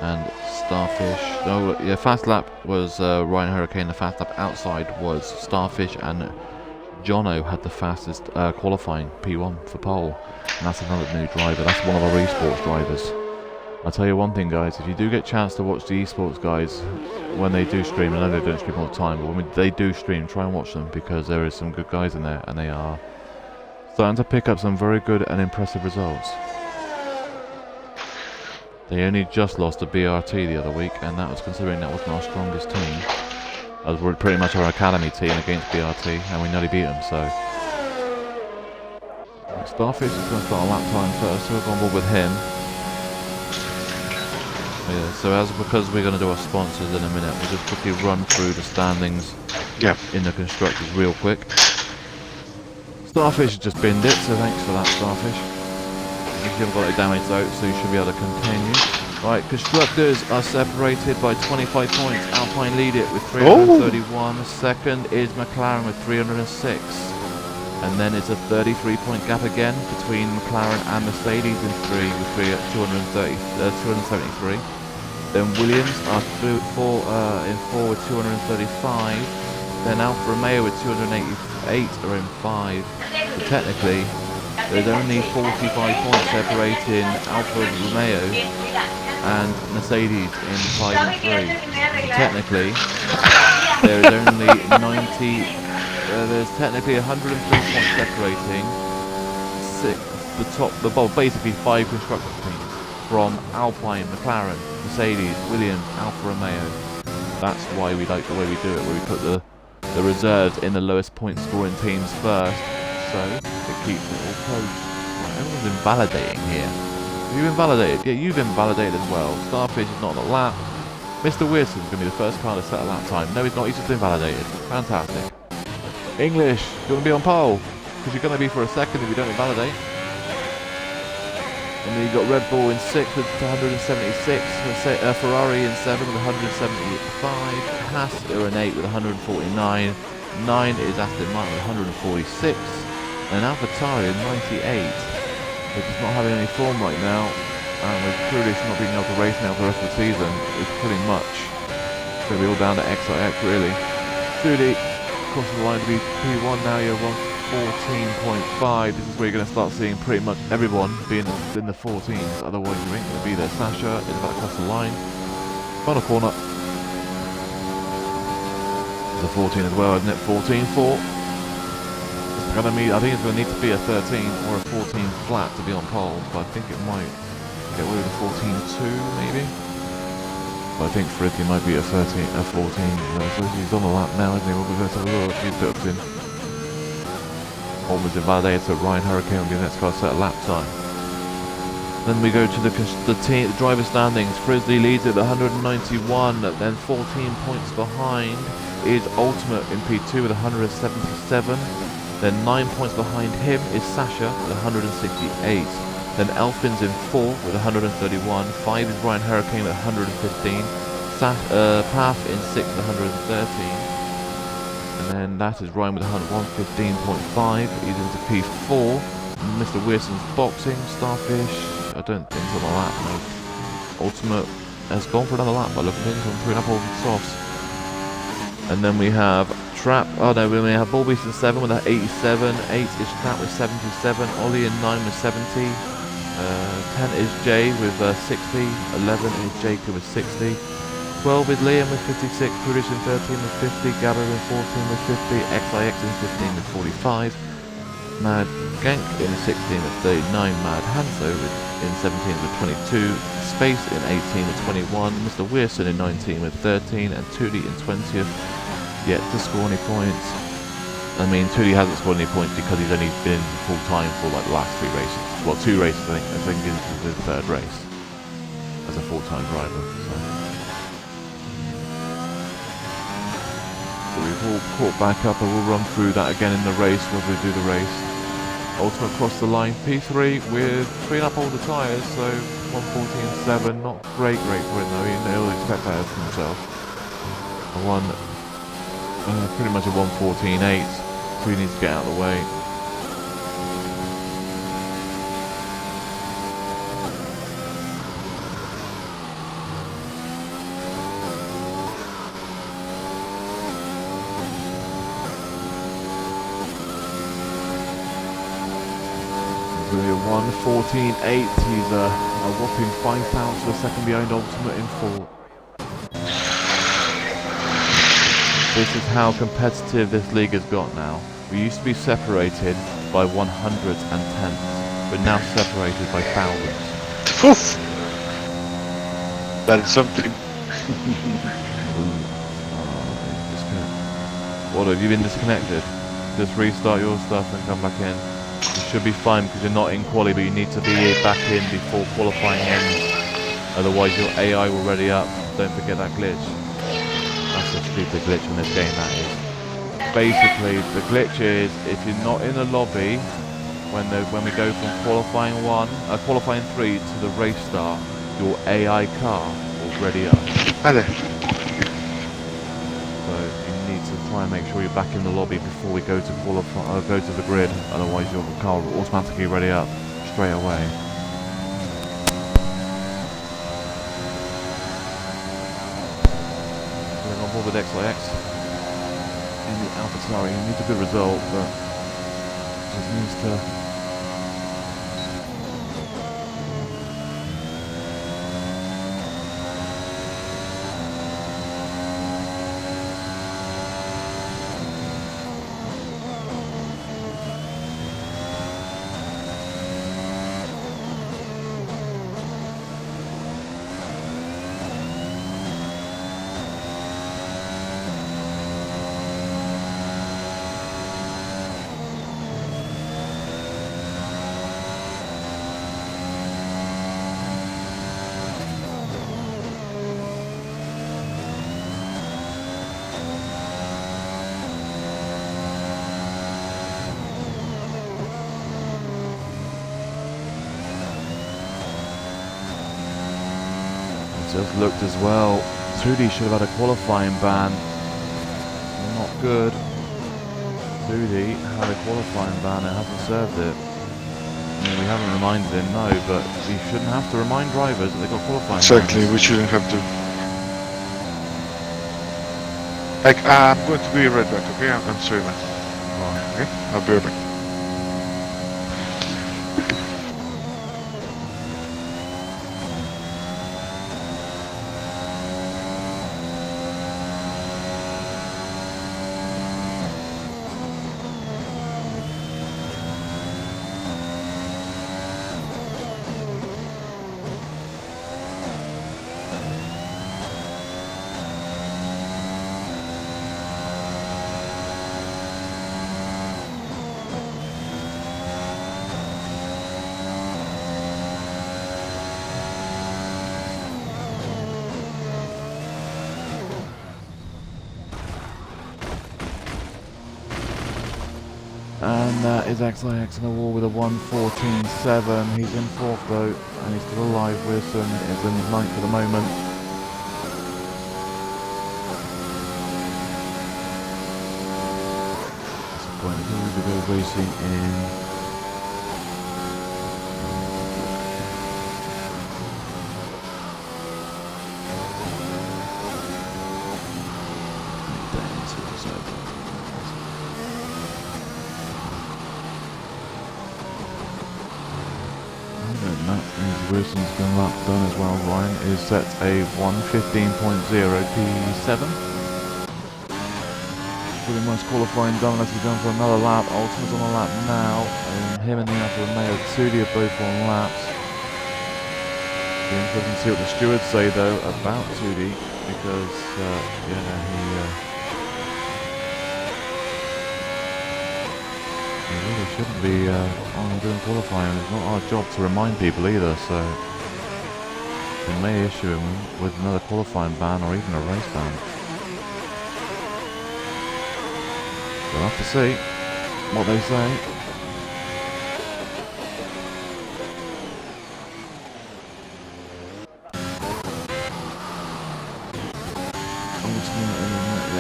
and Starfish. No, yeah, fast lap was Ryan Hurricane. The fast lap outside was Starfish, and Jono had the fastest qualifying P1 for pole. And that's another new driver. That's one of our esports drivers. I'll tell you one thing, guys, if you do get a chance to watch the esports guys when they do stream, I know they don't stream all the time, but when they do stream, try and watch them, because there is some good guys in there, and they are starting to pick up some very good and impressive results. They only just lost to BRT the other week, and that was considering that wasn't our strongest team. That was pretty much our academy team against BRT, and we nearly beat them, so. Starfish is going to start a lap time first, so we'll go on board with him. Yeah, so because we're going to do our sponsors in a minute, we'll just quickly run through the standings in the constructors real quick. Starfish has just binned it, so thanks for that, Starfish. You haven't got it damaged out, so you should be able to continue. Right, constructors are separated by 25 points. Alpine lead it with 331. Second is McLaren with 306. And then it's a 33-point gap again between McLaren and Mercedes in 3 with 273. Then Williams are in 4 with 235. Then Alfa Romeo with 288 are in 5. So technically, there's only 45 points separating Alfa Romeo and Mercedes in 5 and 3. Technically, there is only 90. There's technically 103 points separating basically 5 constructors teams from Alpine, McLaren, Mercedes, Williams, Alfa Romeo. That's why we like the way we do it, where we put the reserves in the lowest point scoring teams first, so it keeps it all close. Right, everyone's invalidating here. Have you been validated? Yeah, you've been validated as well. Starfish is not on the lap. Mr. Wilson's going to be the first car to set a lap time. No, he's not. He's just been validated. Fantastic. English, you're going to be on pole, because you're going to be for a second if you don't invalidate. And then you've got Red Bull in 6th with 176, Ferrari in 7 with 175, Haas are in 8 with 149, 9 is Aston Martin with 146, and AlphaTauri in 98. They're just not having any form right now, and with Kulis not being able to race now for the rest of the season, it's pretty much going to be all down to XIX really. Trudy crossing the line to be P1 now, you're 114.5. This is where you're going to start seeing pretty much everyone being in the 14s, otherwise you ain't going to be there. Sasha is about to cross the line. Final corner. It's a 14 as well, isn't it? 14-4. I think it's going to need to be a 13 or a 14 flat to be on pole, but I think it might get away with a 14-2 maybe. I think Frisbee might be a 14. So he's on the lap now, isn't he? We'll go to a look. He's booked in. Almost invalidated, so Ryan Hurricane will be the next car to set a lap time. Then we go to the driver standings. Frisbee leads at 191, then 14 points behind is Ultimate in P2 with 177. Then 9 points behind him is Sasha with 168. Then Elfin's in 4 with 131. 5 is Ryan Hurricane with 115. Path in 6 with 113. And then that is Ryan with 115.5. He's into P4. Mr. Wilson's boxing. Starfish, I don't think he's on the lap. No. Ultimate has gone for another lap by looking at him, putting up all the softs. And then we have Trap. Oh no, we only have Ballbeast in 7 with 87. 8 is Trap with 77. Ollie in 9 with 70. 10 is Jay with 60. 11 is Jacob with 60. 12 is Liam with 56. Kudish in 13 with 50. Gabber in 14 with 50. XIX in 15 with 45. Mad Gank in 16 with 39. Mad Hanso in 17 with 22. Space in 18 with 21. Mr. Wilson in 19 with 13. And Tootie in 20th. Yet to score any points. I mean, Tootie hasn't scored any points because he's only been full time for like the last 3 races. Well, 2 races I think. I think this is his 3rd race as a full-time driver. So we've all caught back up, and we'll run through that again in the race when we do the race. Ultimate crossed the line, P3 with freeing up all the tyres, so 114.7, not great for it though. He'll expect that from himself. Pretty much a 1:14.8, so he needs to get out of the way. With a 1:14.8, he's a whopping 5 pounds to a second behind Ultimate in fourth. This is how competitive this league has got now. We used to be separated by 100s and tenths. We're now separated by thousands. Oof. That is something. What, have you been disconnected? Just restart your stuff and come back in. You should be fine because you're not in quali, but you need to be back in before qualifying ends. Otherwise your AI will ready up. Don't forget that glitch. That's a stupid glitch in this game, that is. Basically, the glitch is if you're not in the lobby when we go from qualifying 3 to the race start, your AI car will ready up. Hi there. So you need to try and make sure you're back in the lobby before we go to go to the grid. Otherwise, your car will automatically ready up straight away. Going on board with XIX in the AlphaTauri. He needs a good result, but just needs to. Just looked as well. 2D should have had a qualifying ban. Not good. 2D had a qualifying ban and hasn't served it. I mean, we haven't reminded him, no, but we shouldn't have to remind drivers that they've got qualifying Exactly, bans. we shouldn't have to. Like, I'm going to be right back, okay? I'm sorry, man. Right. Okay? I'll be right back. And that is XIX in the wall with a 1:14.7. He's in fourth though, and he's still alive. Wilson is in ninth for the moment. Disappointed to go racing in. Wilson's been lap done as well. Ryan is set a 1:15.0 P7. Pretty much qualifying done unless he's going for another lap. Ultimate's on a lap now, and him and the Alfa Romeo 2D are both on laps. Be interesting to see what the stewards say though about 2D because he really shouldn't be doing qualifying. It's not our job to remind people either, so we may issue him with another qualifying ban or even a race ban. We'll have to see what they say.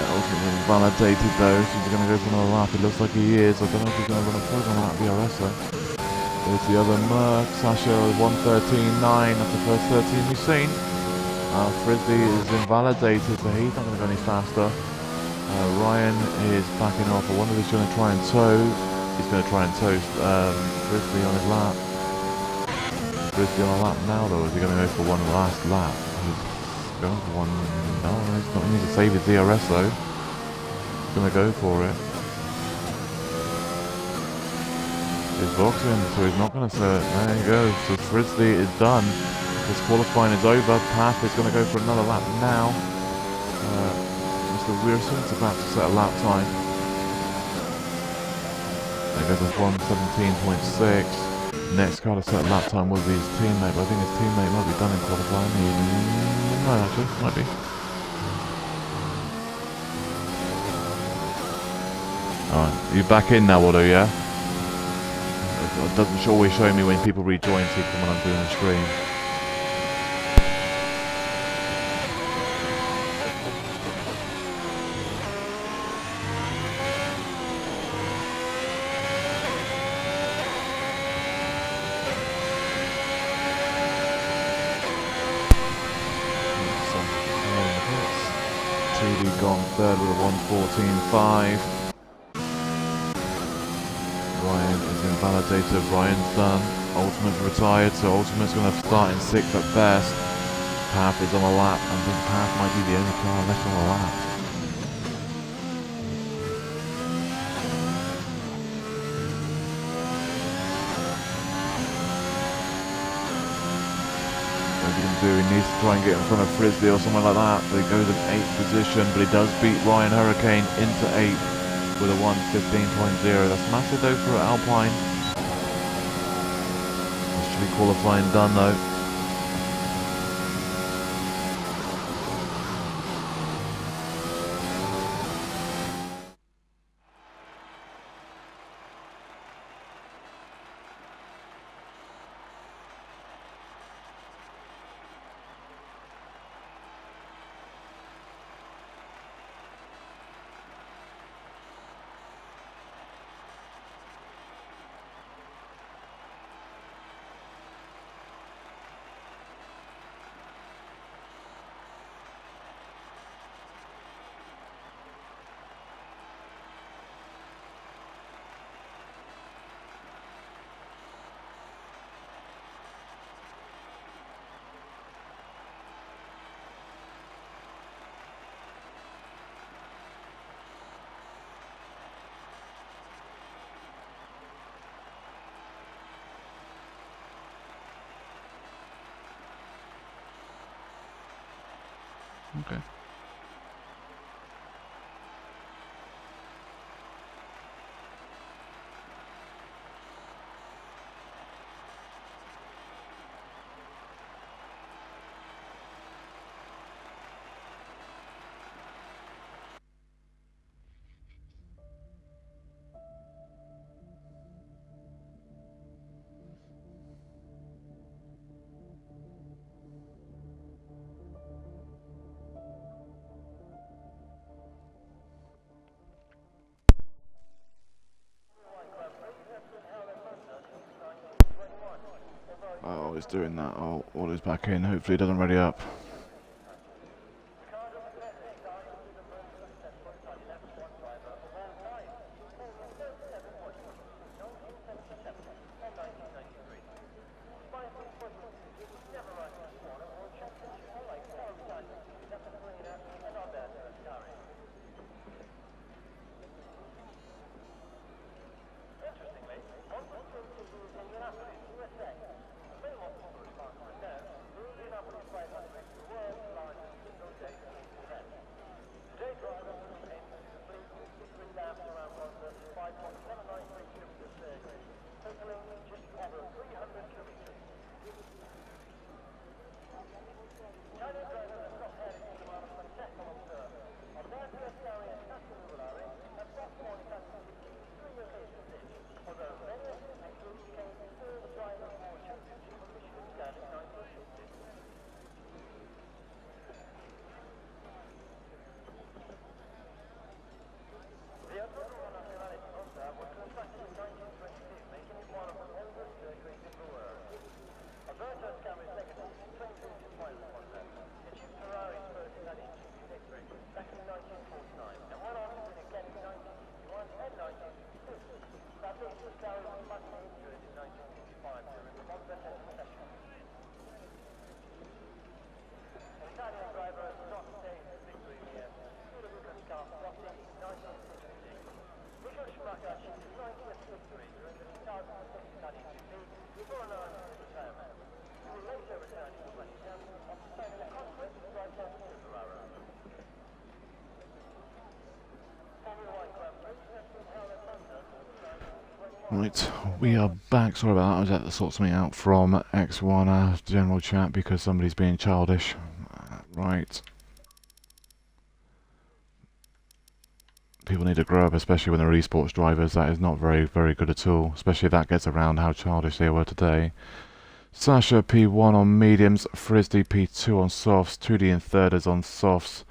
Ultimate invalidated though, so he's going to go for another lap. It looks like he is. I don't know if he's going to run a program lap VRS though. There's the other Merc, Sasha 113.9. That's the first 13 we've seen. Frisbee is invalidated, so he's not going to go any faster. Ryan is backing off. I wonder if he's going to try and tow. He's going to try and tow Frisbee on his lap. Frisbee on a lap now though. Is he going to go for one last lap? He's going for one. No, he's not. He needs to save his DRS though. He's going to go for it. He's boxing, so he's not going to say it. There you go. So Frisbee is done. This qualifying is over. Path is going to go for another lap now. Mr. Wearson's about to set a lap time. There goes with 117.6. Next car to set a lap time will be his teammate, but I think his teammate might be done in qualifying. No, actually, might be. Alright, you're back in now, Otto, yeah? It doesn't always show me when people rejoin, see when I'm doing the stream. Gone third with a 114.5. Ryan is invalidated. Ryan's done. Ultimate's retired, so Ultimate's going to start in 6th at best. Path is on a lap, and I think Path might be the only car left on a lap. He needs to try and get in front of Frisbee or something like that, but he goes in 8th position, but he does beat Ryan Hurricane into 8th with a 1:15.0. That's massive though for Alpine. Actually qualifying done though. Okay. Oh, he's doing that. Oh, Waller's back in. Hopefully he doesn't ready up. Right, we are back. Sorry about that. I was had to sort something out from X1 general chat because somebody's being childish. Right. People need to grow up, especially when they're esports drivers. That is not very, very good at all. Especially if that gets around how childish they were today. Sasha P1 on mediums, Frisbee P2 on softs, 2D in third is on softs,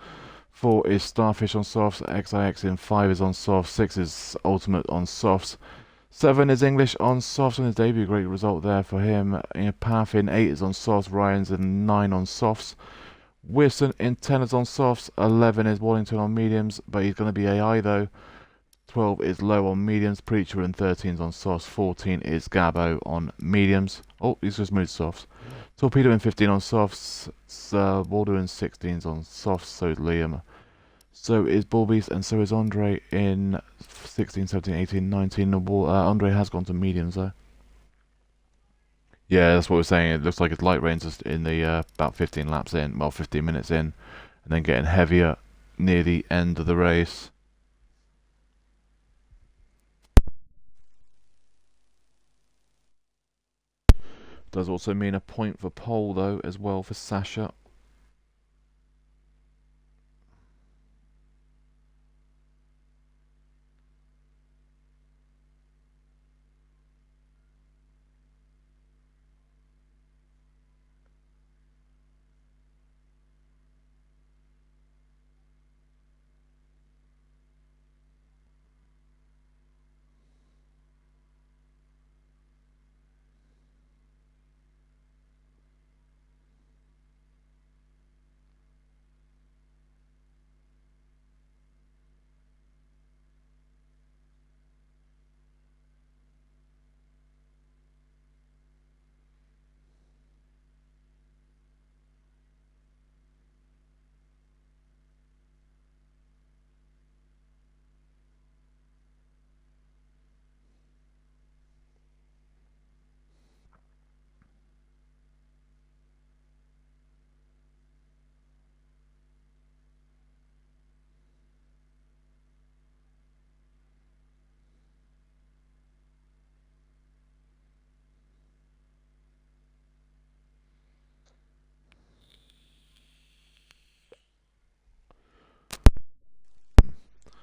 4 is Starfish on softs, XIX in 5 is on softs, 6 is Ultimate on softs, 7 is English on softs on his debut, great result there for him. Path in 8 is on softs, Ryan's in 9 on softs, Wilson in 10 is on softs, 11 is Wallington on mediums, but he's going to be AI though. 12 is Low on mediums, Preacher in 13 is on softs, 14 is Gabbo on mediums. Oh, he's just moved softs. Torpedo in 15 on softs, Waldo in 16 is on softs, so is Liam. So is Bullbeast, and so is Andre in 16, 17, 18, 19. Andre has gone to mediums though. Yeah, that's what we're saying. It looks like it's light rains just in the about 15 laps in, well 15 minutes in, and then getting heavier near the end of the race. Does also mean a point for pole though as well for Sasha.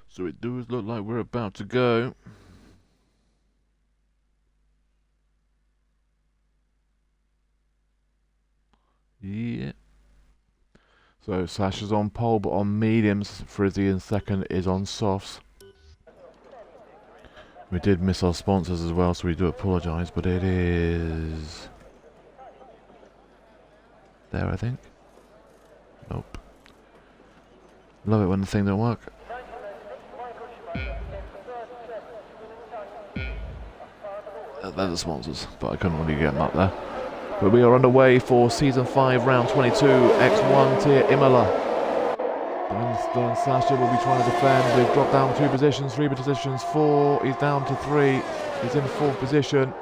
So it does look like we're about to go. Yeah. So Sasha's on pole, but on mediums. Frizzy in second is on softs. We did miss our sponsors as well, so we do apologise, but it is there, I think. Nope. Love it when the thing don't work. They're the sponsors, but I couldn't really get them up there. But we are underway for Season 5, Round 22, X1 Tier Imola. And Sasha will be trying to defend. They've dropped down 2 positions, 3 positions, 4. He's down to 3. He's in 4th position.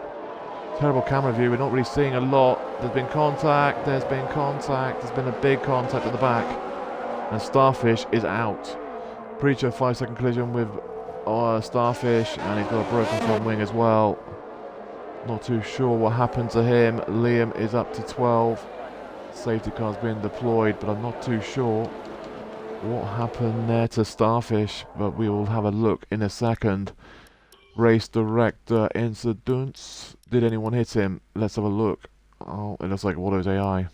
Terrible camera view. We're not really seeing a lot. There's been contact. There's been contact. There's been a big contact at the back. And Starfish is out. Preacher 5-second collision with Starfish, and he's got a broken front wing as well. Not too sure what happened to him. Liam is up to 12. Safety car's been deployed, but I'm not too sure what happened there to Starfish. But we will have a look in a second. Race director incidents. Did anyone hit him? Let's have a look. Oh, it looks like Waldo's AI.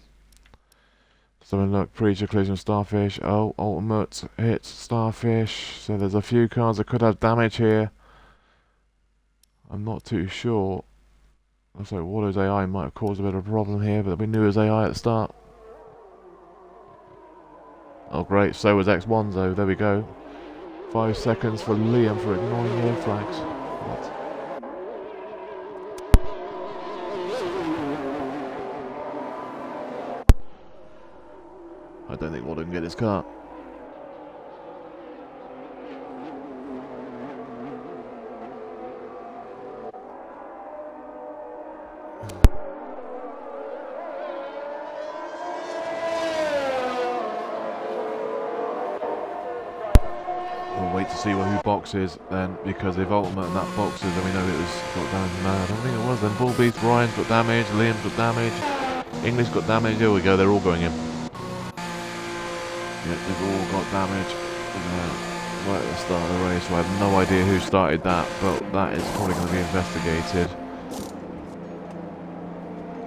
So look, Preacher collision Starfish. Oh, Ultimate hits Starfish. So there's a few cars that could have damage here. I'm not too sure. Looks like Waldo's AI might have caused a bit of a problem here, but we knew his AI at the start. Oh great, so was X1's though, there we go. 5 seconds for Liam for ignoring the air flags. What? I don't think Waldo can get his car. see who boxes then, because if ultimate and that boxes, then we know it was got damage. No, I don't think it was then. Bull Beast, Ryan's got damage, Liam's got damage, English got damage. Here we go, they're all going in. Yeah, they've all got damage right at the start of the race. So I have no idea who started that, but that is probably going to be investigated.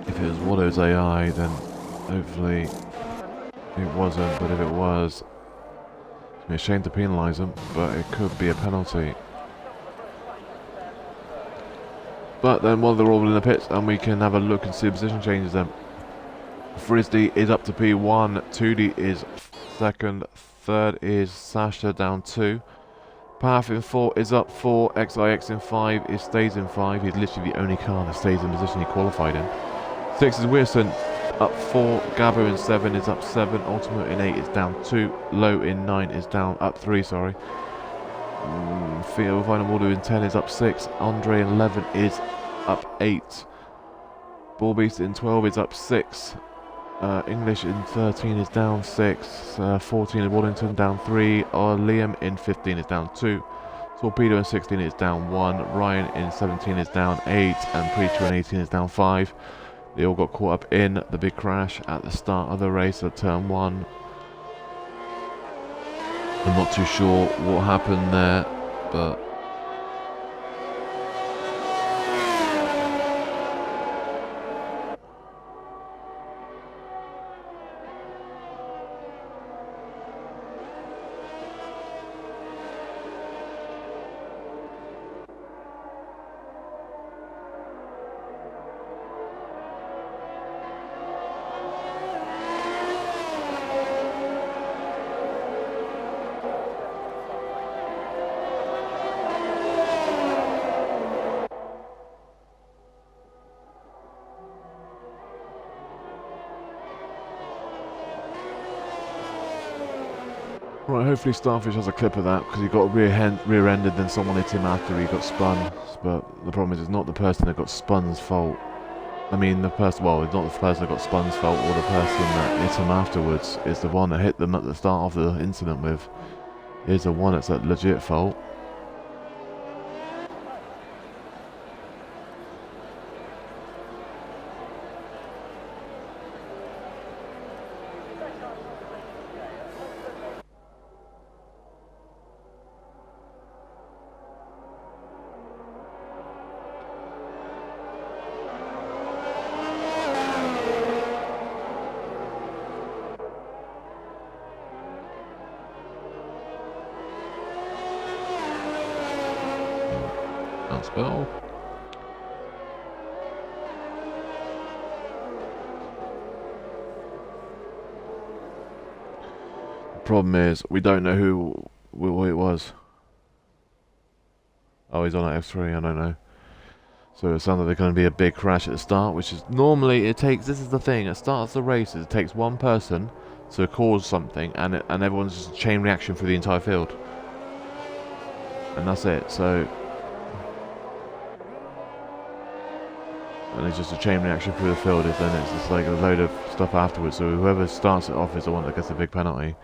If it was Waldo's AI, then hopefully it wasn't, but if it was, it's a shame to penalise them, but it could be a penalty. But then while they're all in the pits, and we can have a look and see the position changes then. Frisdy is up to P1, 2D is second, third is Sasha down 2. Path in 4 is up 4, XIX in 5, it stays in 5, he's literally the only car that stays in the position he qualified in. 6 is Wilson, up 4, Gabbo in 7 is up 7, Ultimate in 8 is down 2, Low in 9 is down, up 3, sorry. Theo Final Waldo in 10 is up 6, Andre in 11 is up 8, Bullbeast in 12 is up 6, English in 13 is down 6, 14 is Wallington down 3, Liam in 15 is down 2, Torpedo in 16 is down 1, Ryan in 17 is down 8, and Preacher in 18 is down 5. They all got caught up in the big crash at the start of the race at turn 1. I'm not too sure what happened there, but right, hopefully Starfish has a clip of that, because he got rear-ended, then someone hit him after he got spun. But the problem is, it's not the person that got spun's fault. I mean, the person, well, it's not the person that got spun's fault, or the person that hit him afterwards. It's the one that hit them at the start of the incident with. Is the one that's at legit fault. Spell. The problem is we don't know who it was. Oh, he's on at F3, I don't know. So it sounds like there's going to be a big crash at the start, which is normally it takes. This is the thing. At start of the races, it takes one person to cause something, and everyone's just a chain reaction through the entire field, and that's it. So. And it's just a chain reaction through the field, then it's just like a load of stuff afterwards. So whoever starts it off is the one that gets a big penalty.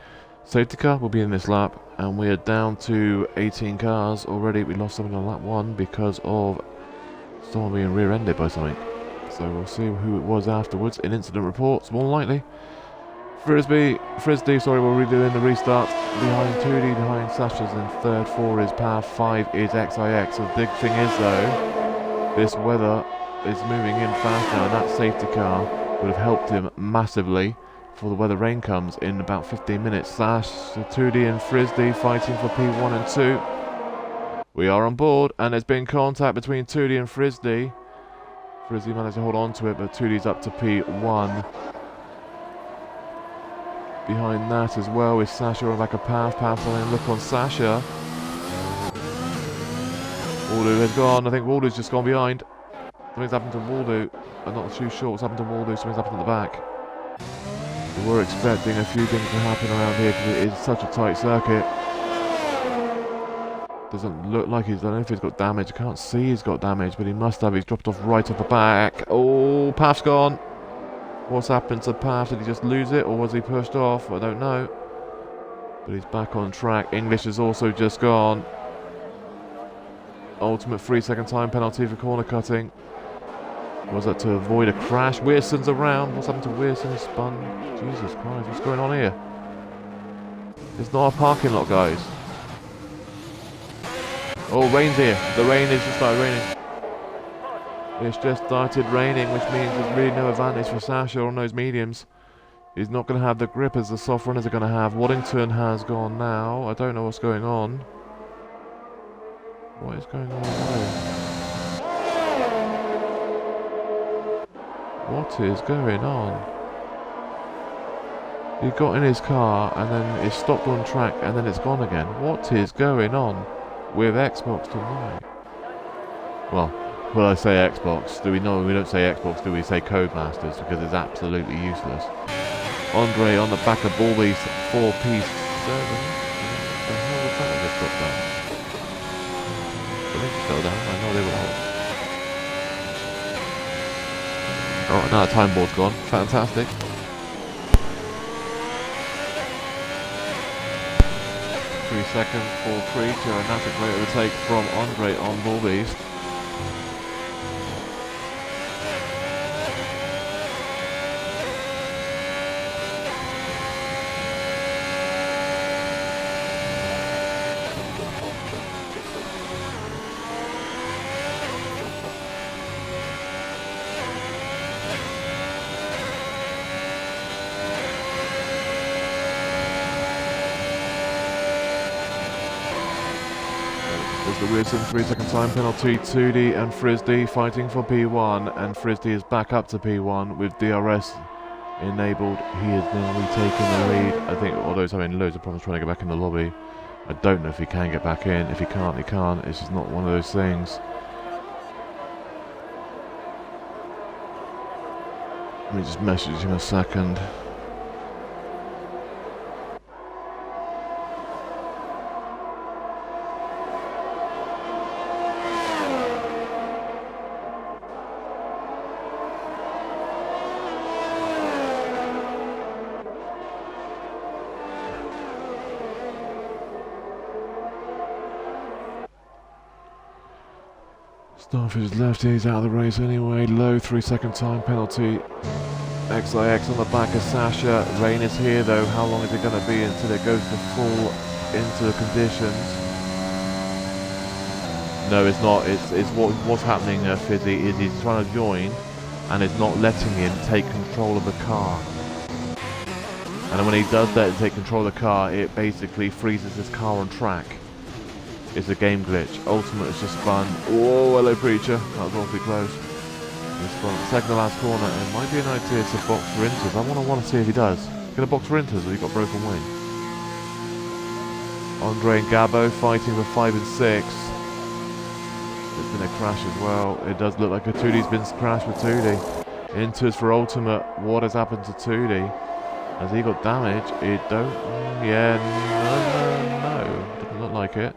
Safety car will be in this lap, and we are down to 18 cars already. We lost something on lap 1 because of someone being rear-ended by something. So we'll see who it was afterwards in incident reports, more likely. Frisdy, sorry, we're redoing the restart. Behind 2D, behind Sasha's in third, 4 is Path, 5 is XIX. So the big thing is though, this weather is moving in fast now, and that safety car would have helped him massively before the weather rain comes in about 15 minutes. Sash, 2D and Frisdy fighting for P1 and 2. We are on board, and there's been contact between 2D and Frisdy. Frisdy managed to hold on to it, but 2D's up to P1. Behind that as well is Sasha on like a Path on him. Look on Sasha. Waldo has gone. I think Waldo's just gone behind. Something's happened to Waldo. I'm not too sure what's happened to Waldo. Something's happened at the back. We were expecting a few things to happen around here because it is such a tight circuit. Doesn't look like he's done. I don't know if he's got damage. I can't see he's got damage, but he must have. He's dropped off right off the back. Oh, Path's gone. What's happened to Path? Did he just lose it, or was he pushed off? I don't know. But he's back on track. English has also just gone. Ultimate 3-second time penalty for corner cutting. Was that to avoid a crash? Wearson's around. What's happened to Weirson? He's spun. Jesus Christ, what's going on here? It's not a parking lot, guys. Oh, rain's here. The rain has just started raining. It's just started raining, which means there's really no advantage for Sasha on those mediums. He's not going to have the grip as the soft runners are going to have. Waddington has gone now. I don't know what's going on. What is going on there? What is going on? He got in his car and then it stopped on track and then it's gone again. What is going on with Xbox tonight? Well, when I say Xbox, do we know we don't say Xbox, do we say Codemasters, because it's absolutely useless. Andre on the back of Baldy's 4-piece 7. What the hell was that I just dropped down? I think he fell down. I know they were out. Alright, now the time board's gone. Fantastic. Three seconds for 3. Tyrannatic great overtake from Andre on Baldy's. The Wilson 3-second time penalty. 2D and Frisdy fighting for P1, and Frisdy is back up to P1 with DRS enabled. He is now retaking the lead. I think, although he's having loads of problems trying to get back in the lobby, I don't know if he can get back in. If he can't, he can't. It's just not one of those things. Let me just message him a second. Starfish left, he's out of the race anyway. Low 3-second time penalty. XIX on the back of Sasha. Rain is here though. How long is it going to be until it goes to full into the conditions? No, it's not. It's what's happening, Fizzy, is he's trying to join and it's not letting him take control of the car. And when he does that and take control of the car, it basically freezes his car on track. It's a game glitch. Ultimate is just spun. Oh, hello, Preacher. That was awfully close. He's spun second to last corner. It might be an idea to box for inters. I want to see if he does. Gonna box for inters or he got broken wing. Andre and Gabo fighting for 5 and 6. There's been a crash as well. It does look like a 2D's been crashed with 2D. Inters for Ultimate. What has happened to 2D? Has he got damage? It don't... Yeah, no. Doesn't look like it.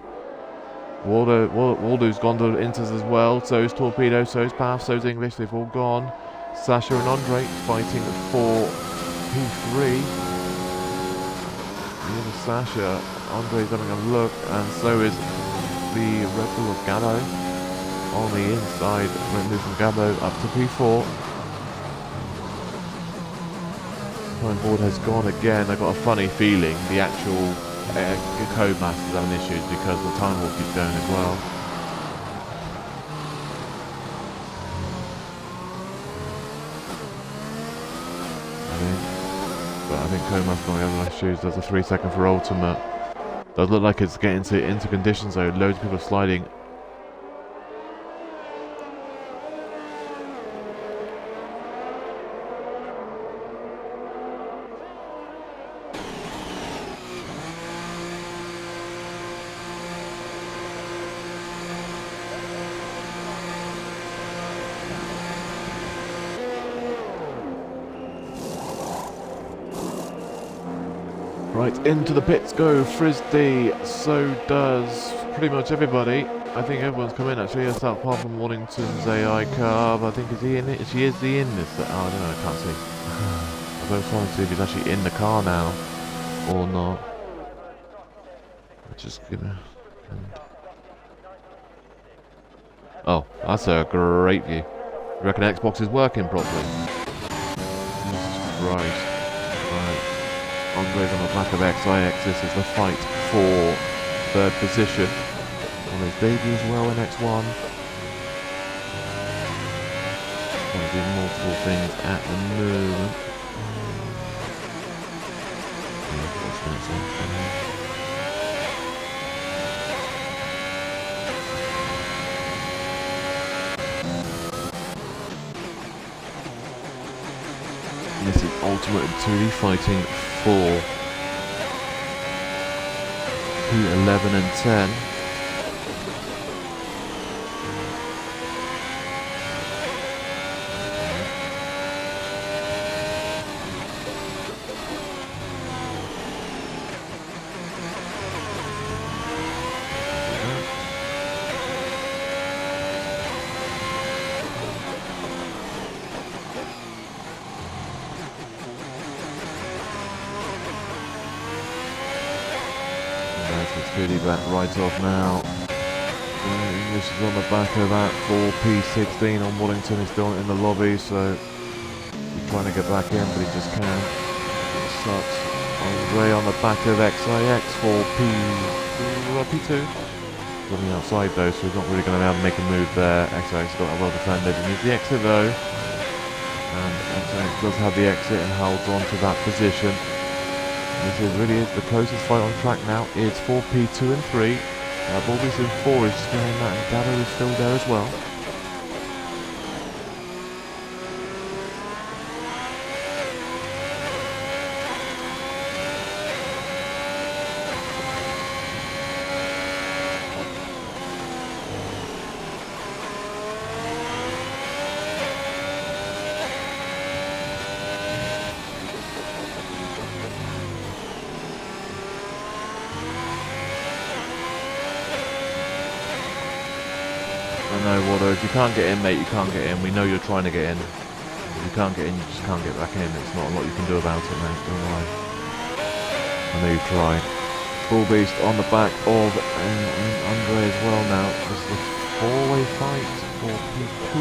Waldo's gone to Inters as well, so is Torpedo, so is Path, so is English, they've all gone. Sasha and Andre fighting for P3. Here's Sasha, Andre's having a look, and so is the Red Bull of Gabo. On the inside, removed from Gabo up to P4. Time board has gone again. I got a funny feeling the actual Codemasters having issues because the time warp keeps going as well. But I think Codemasters not having issues. There's a 3-second for Ultimate. Does look like it's getting into conditions though. Loads of people are sliding. Right, into the pits go Frisdy, so does pretty much everybody. I think everyone's come in actually, apart from Waddington's AI Carb. I think, is he in it? Is he in this? Oh, I don't know, I can't see. I was trying to see if he's actually in the car now, or not. Just give me. Oh, that's a great view. You reckon Xbox is working properly? Jesus Christ. Right. Andre's on the back of XIX. This is the fight for third position. On his debut as well in X1. Trying to do multiple things at the moment. This is Ultimate 2D fighting for P11 and 10. Clearly back right off now. English is on the back of that 4P16 on Wellington. He's still in the lobby, so he's trying to get back in, but he just can't. It sucks. Andre on the back of XIX for P2. Running outside though, so he's not really going to be able to make a move there. XIX got a well defended. He needs the exit though. And XIX does have the exit and holds on to that position. This really is the closest fight on track now. It's 4P2 and 3. Bulbis in 4 is just behind that, and Gabo is still there as well. I know, Waldo, if you can't get in, mate, you can't get in. We know you're trying to get in. If you can't get in, you just can't get back in. It's not a lot you can do about it, mate. Don't worry. I know you've tried. Bull Beast on the back of Andre as well now. This is a four-way fight for P2.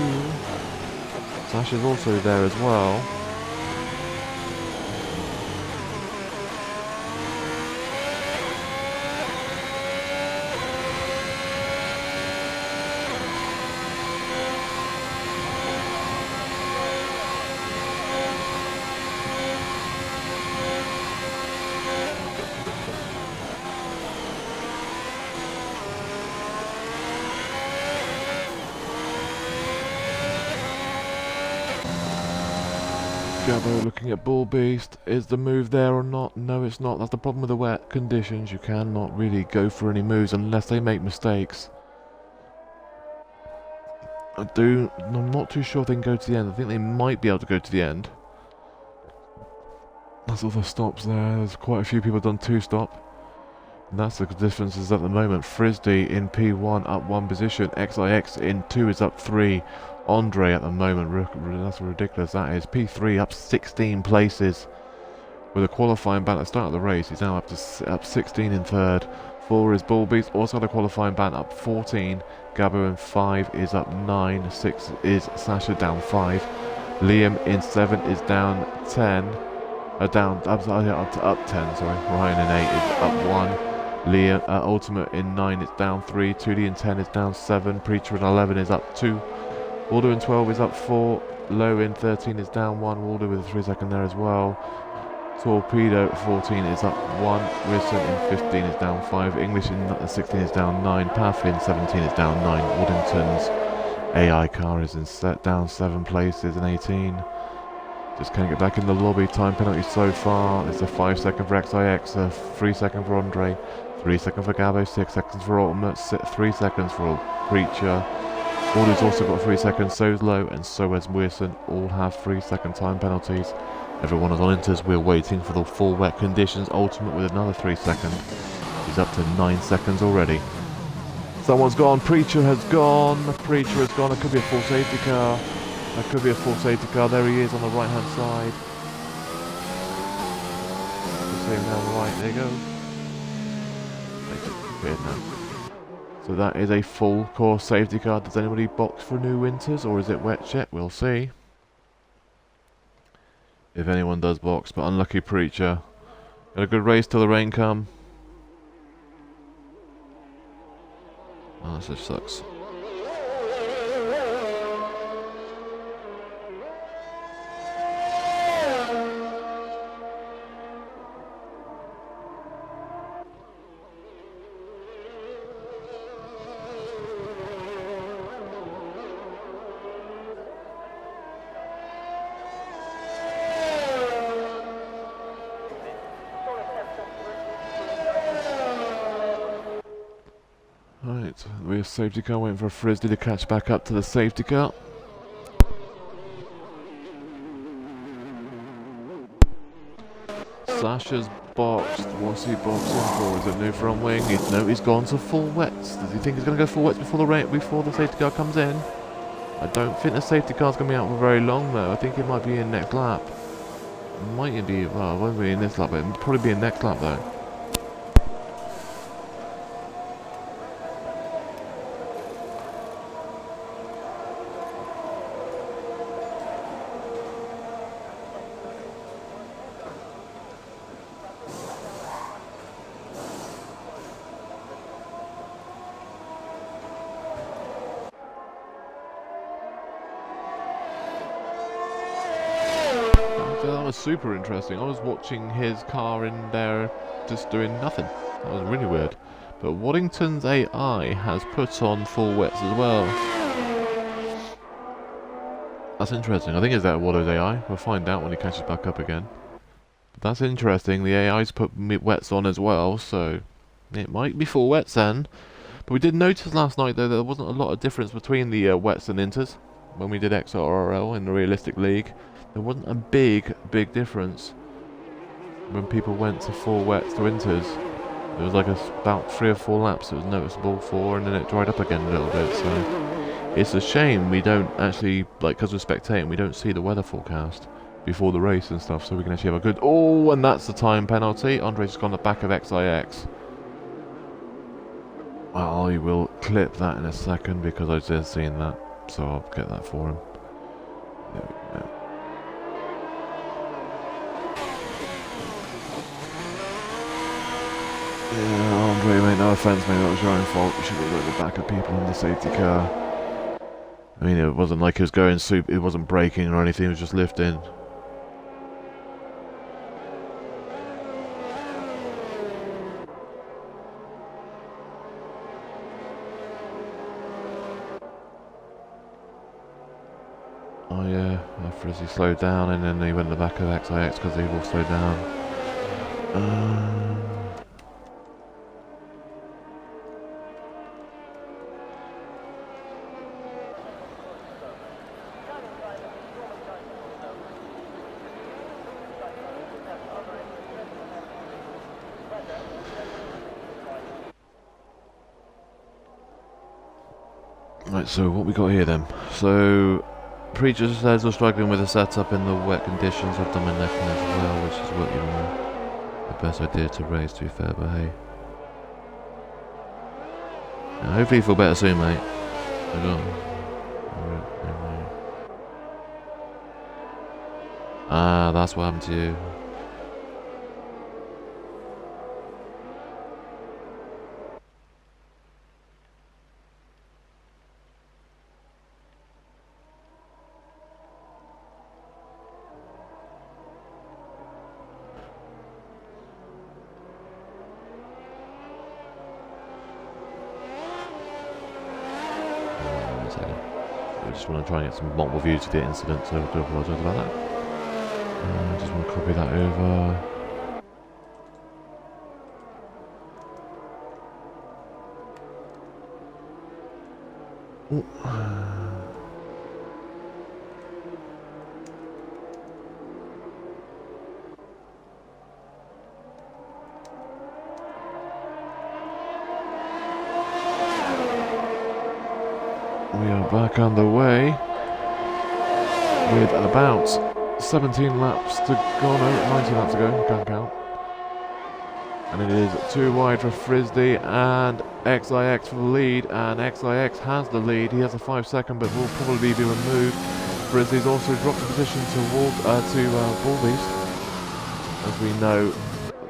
Sash is also there as well. Gabo looking at Bull Beast. Is the move there or not? No, it's not. That's the problem with the wet conditions. You cannot really go for any moves unless they make mistakes. I'm not too sure if they can go to the end. I think they might be able to go to the end. That's all the stops there. There's quite a few people done 2-stop. And that's the differences at the moment. Frisbee in P1 up 1 position. XIX in 2 is up 3. Andre at the moment, that's ridiculous. That is P3 up 16 places with a qualifying ban at the start of the race. He's now up 16 in 3rd. 4 is Bull Beast, also had a qualifying ban up 14. Gabo in 5 is up 9. 6 is Sasha down 5. Liam in 7 is down 10. Up 10. Sorry. Ryan in 8 is up 1. Liam Ultimate in 9 is down 3. 2D in 10 is down 7. Preacher in 11 is up 2. Waldo in 12 is up 4, Low in 13 is down 1, Waldo with a 3-second there as well. Torpedo at 14 is up 1, Wilson in 15 is down 5, English in 16 is down 9, Path in 17 is down 9, Waddington's AI car is down 7 places in 18. Just can't get back in the lobby. Time penalty so far. It's a 5-second for XIX, a 3-second for Andre, 3-second for Gabo, 6 seconds for Ultimate, 3 seconds for Preacher. Waldo's also got 3 seconds, so is Low, and so has Wilson. All have 3-second time penalties. Everyone is on inters. We're waiting for the full wet conditions. Ultimate with another 3 seconds. He's up to 9 seconds already. Someone's gone. Preacher has gone. Preacher has gone. It could be a full safety car. That could be a full safety car. There he is on the right-hand side. Just see him down the right. There you go. disappeared now. So that is a full course safety car. Does anybody box for New Winters, or is it wet check? We'll see. If anyone does box, but unlucky Preacher. Got a good race till the rain come. Oh, this just sucks. Right, the rear safety car waiting for a Frisbee to catch back up to the safety car. Sasha's boxed. What's he boxing for? Is it new front wing? He's gone to full wets. Does he think he's going to go full wets before the safety car comes in? I don't think the safety car's going to be out for very long though. I think it might be in next lap. It might be, well, it won't be in this lap, but it'll probably be in next lap though. That was super interesting. I was watching his car in there just doing nothing. That was really weird. But Waddington's AI has put on full wets as well. That's interesting. I think it's that Waddo's AI. We'll find out when he catches back up again. But that's interesting. The AI's put wets on as well, so it might be full wets then. But we did notice last night though that there wasn't a lot of difference between the wets and inters when we did XRL in the realistic league. There wasn't a big difference when people went to full wets to inters. There was like about 3 or 4 laps it was noticeable for, and then it dried up again a little bit. So it's a shame we don't actually, like, because we're spectating, we don't see the weather forecast before the race and stuff, so we can actually have a good. Oh, and that's the time penalty. Andre's just gone the back of XIX. I will clip that in a second because I just seen that, so I'll get that for him. There we go. Yeah, Andre, mate, no offence, mate, that was your own fault. You should have looked at the back of people in the safety car. I mean, it wasn't like it was going it wasn't braking or anything, it was just lifting. Oh yeah, after he slowed down and then he went in the back of XIX because they all slowed down. Right, so what we got here then? So, Preacher says we're struggling with the setup in the wet conditions. I've done my necking as well, which is what you know, the best idea to race, to be fair, but hey. Now, hopefully you feel better soon, mate. Hold on. Ah, that's what happened to you. I just want to try and get some multiple views of the incident, so I do apologise about that. I just want to copy that over. Ooh. We are back on the way with about 17 laps to go, no, 19 laps to go, can't count. And it is too wide for Frisbee and XIX for the lead, and XIX has the lead. He has a 5-second, but will probably be removed. Frisbee's also dropped the position to Ball Beast. As we know,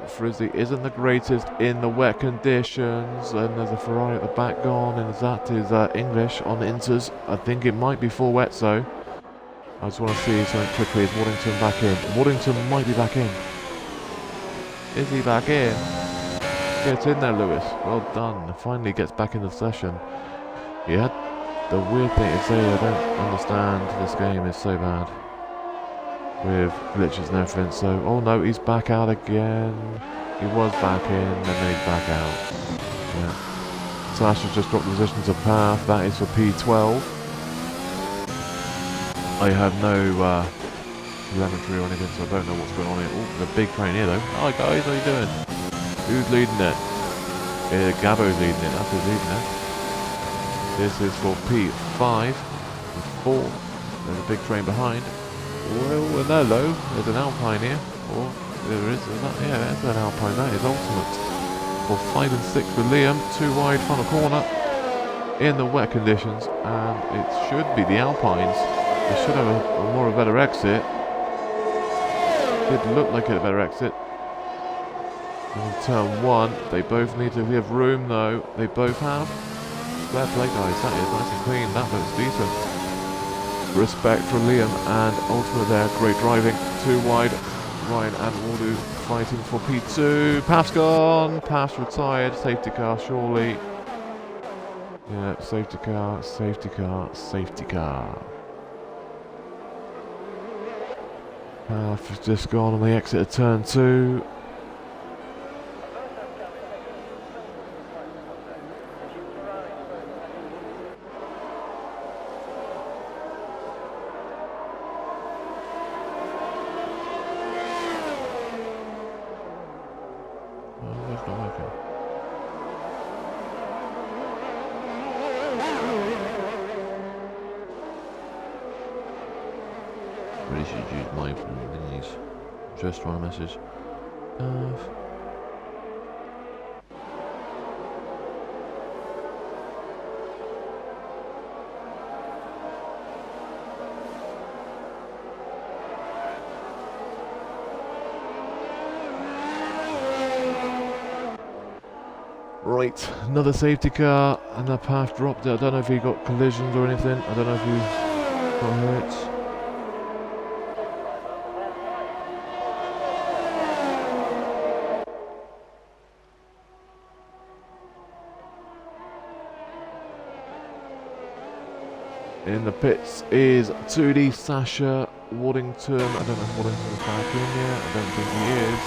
Frisbee isn't the greatest in the wet conditions, and there's a Ferrari at the back gone, and that is English on Inters. I think it might be full wet, so I just want to see something quickly. Is Waddington back in? Waddington might be back in. Is he back in? Get in there, Lewis. Well done. Finally gets back in the session. Yeah, the weird thing is, I don't understand. This game is so bad with glitches and everything. So, oh no, he's back out again. He was back in, and then he's back out. Yeah. Sasha just dropped the position to path. That is for P12. I have no telemetry or anything, so I don't know what's going on here. Oh, there's a big train here though. Hi guys, how you doing? Who's leading it? Gabbo's leading it, that's who's leading it. This is for P5 and 4. There's a big train behind. Well, hello, there's an Alpine here. Or there is, yeah, there's an Alpine, that is ultimate. For 5 and 6 for Liam, too wide front corner in the wet conditions, and it should be the Alpines. They should have a better exit. It looked like it had a better exit. In turn 1, they both need to have room though. They both have. Fair play guys, that is nice and clean, that looks decent. Respect for Liam and Ultimate there, great driving. Too wide, Ryan and Waldo fighting for P2. Paf's gone, Paf's retired, safety car surely. Yeah, safety car, safety car, safety car. Paf has just gone on the exit of turn 2. Really should use my thingies. Just try a message. Right, another safety car, and the path dropped it. I don't know if he got collisions or anything. I don't know if he got hurt. In the pits is 2D Sasha Waddington. I don't know if Waddington's back in yet. I don't think he is.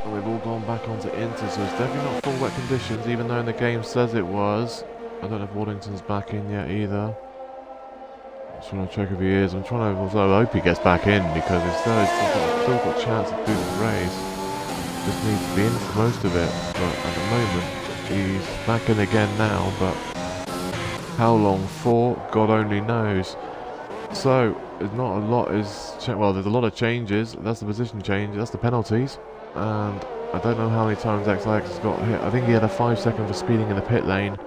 We've all gone back onto Inter, so it's definitely not full wet conditions, even though in the game says it was. I don't know if Waddington's back in yet either. Just trying to check if he is. I'm trying to also hope he gets back in because he's still got a chance of doing the race. Just needs to be in for most of it. But at the moment, he's back in again now. But how long for? God only knows. So there's not a lot well, there's a lot of changes. That's the position change. That's the penalties. And I don't know how many times XIX has got hit. I think he had a 5-second for speeding in the pit lane.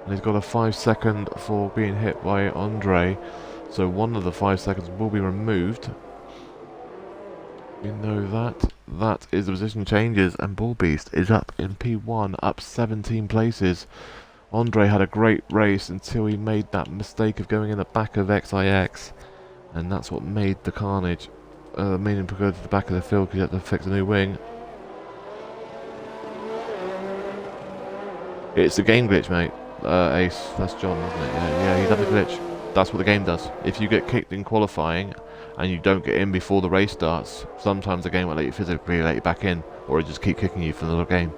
And he's got a 5-second for being hit by Andre. So one of the 5 seconds will be removed. You know that. That is the position changes, and Ball Beast is up in P1, up 17 places. Andre had a great race until he made that mistake of going in the back of XIX, and that's what made the carnage. Meaning to go to the back of the field because you had to fix a new wing. It's a game glitch, mate. Ace, that's John, isn't it? Yeah, he's having a glitch. That's what the game does. If you get kicked in qualifying and you don't get in before the race starts, sometimes the game will let you physically let you back in, or it just keep kicking you for another game.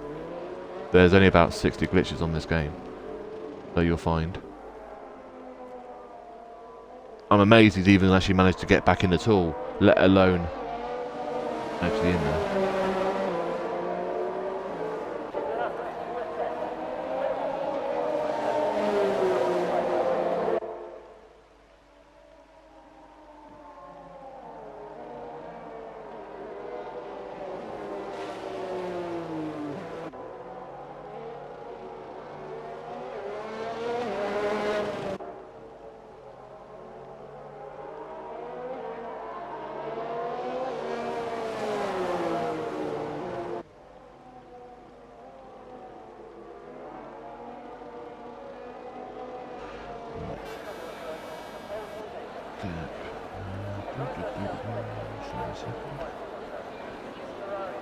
There's only about 60 glitches on this game, so you'll find. I'm amazed he's even actually managed to get back in at all, let alone actually in there.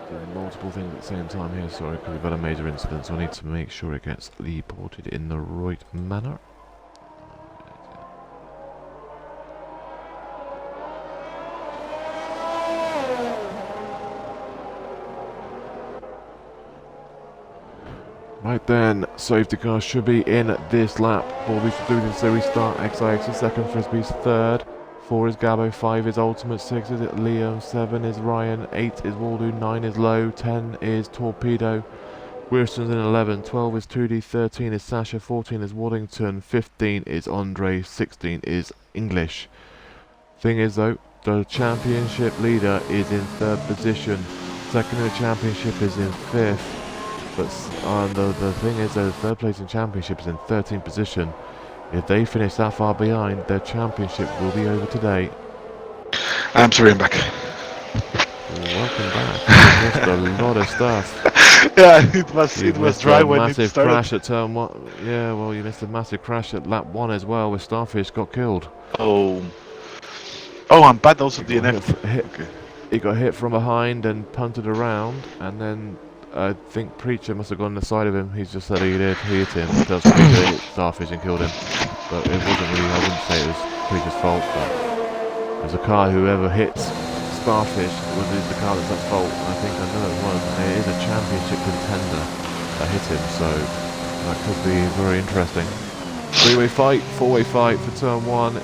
Doing multiple things at the same time here, sorry, because we've had a major incident, so I need to make sure it gets reported in the right manner. Right then, safety car should be in this lap. Bobby's doing his restart. XIX is second, Frisbee's third. 4 is Gabo, 5 is Ultimate, 6 is Liam, 7 is Ryan, 8 is Waldo, 9 is Low, 10 is Torpedo. Wirston's in 11, 12 is 2D, 13 is Sasha, 14 is Waddington, 15 is Andre, 16 is English. Thing is though, the championship leader is in 3rd position. Second in the championship is in 5th. But the thing is, the 3rd place in championship is in 13th position. If they finish that far behind, their championship will be over today. I'm sorry, I'm back. Welcome back. You missed a lot of stuff. Yeah, it was dry when it massive started. crash at turn 1. Yeah, well, you missed a massive crash at lap 1 as well, where Starfish got killed. Oh, and Pat also DNF. He got hit from behind and punted around, and then I think Preacher must have gone on the side of him. He's just said he hit him. Tells Preacher hit Starfish and killed him. But it wasn't really, I wouldn't say it was Preacher's fault, but it was a car, whoever hits Starfish is the car that's at fault. And I think I know it was. And it is a championship contender that hit him, so that could be very interesting. 3-way fight, 4-way fight for turn 1.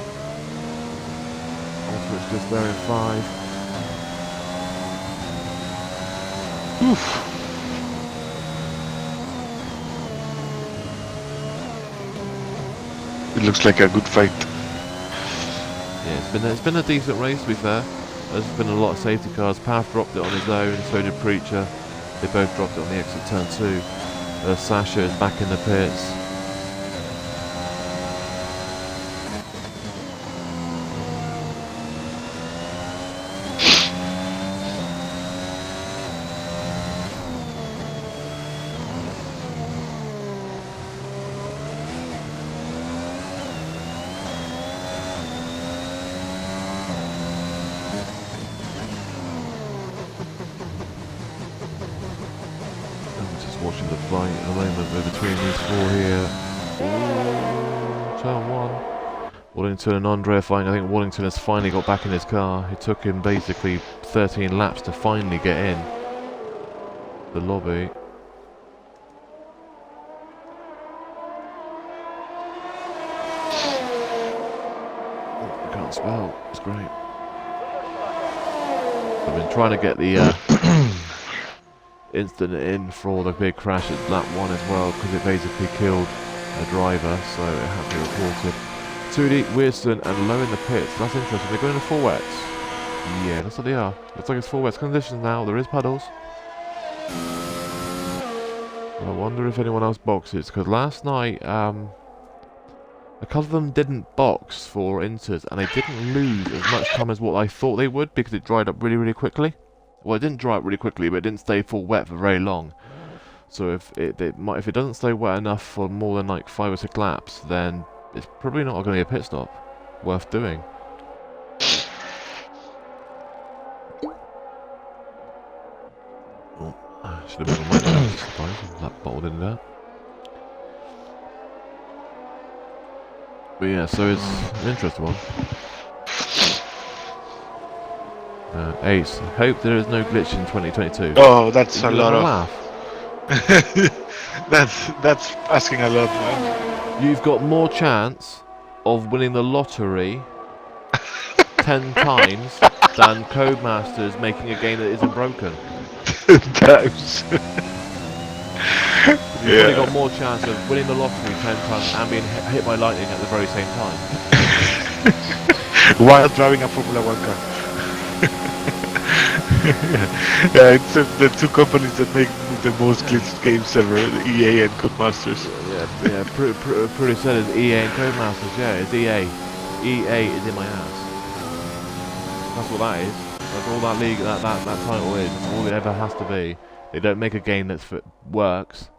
Ultimate's just there in 5. Oof. It looks like a good fight. Yeah, it's been a decent race, to be fair. There's been a lot of safety cars. Path dropped it on his own, so did Preacher. They both dropped it on the exit turn 2. Sasha is back in the pits. Watching the fight at the moment between these 4 here. Ooh, turn 1. Waddington and Andre are fighting. I think Waddington has finally got back in his car. It took him basically 13 laps to finally get in the lobby. Oh, I can't spell. It's great. I've been trying to get the instant in for the big crash at lap 1 as well, because it basically killed a driver, so it had to be reported. 2D, Wirston and Low in the pits. That's interesting. They're going to full wets. Yeah, that's what they are. Looks like it's full wets conditions now. There is puddles. I wonder if anyone else boxes, because last night a couple of them didn't box for inters, and they didn't lose as much time as what I thought they would, because it dried up really, really quickly. Well, it didn't dry up really quickly, but it didn't stay full wet for very long. So if it doesn't stay wet enough for more than like 5 or 6 laps, then it's probably not going to be a pit stop worth doing. Oh, I should have been on my lap, I suppose. That bottle didn't do. But yeah, so it's an interesting one. Ace, hope there is no glitch in 2022. Oh, that's a lot of... laugh. that's asking a lot, man. You've got more chance of winning the lottery 10 times than Codemasters making a game that isn't broken. Times. You've probably got more chance of winning the lottery 10 times and being hit by lightning at the very same time. While driving a Formula 1 car. Yeah, it's the 2 companies that make the most glitched games ever, EA and Codemasters. Yeah, pretty said it's EA and Codemasters, yeah, it's EA. EA is in my ass. That's what that is. That's all that league, that title is. That's all it ever has to be. They don't make a game that works.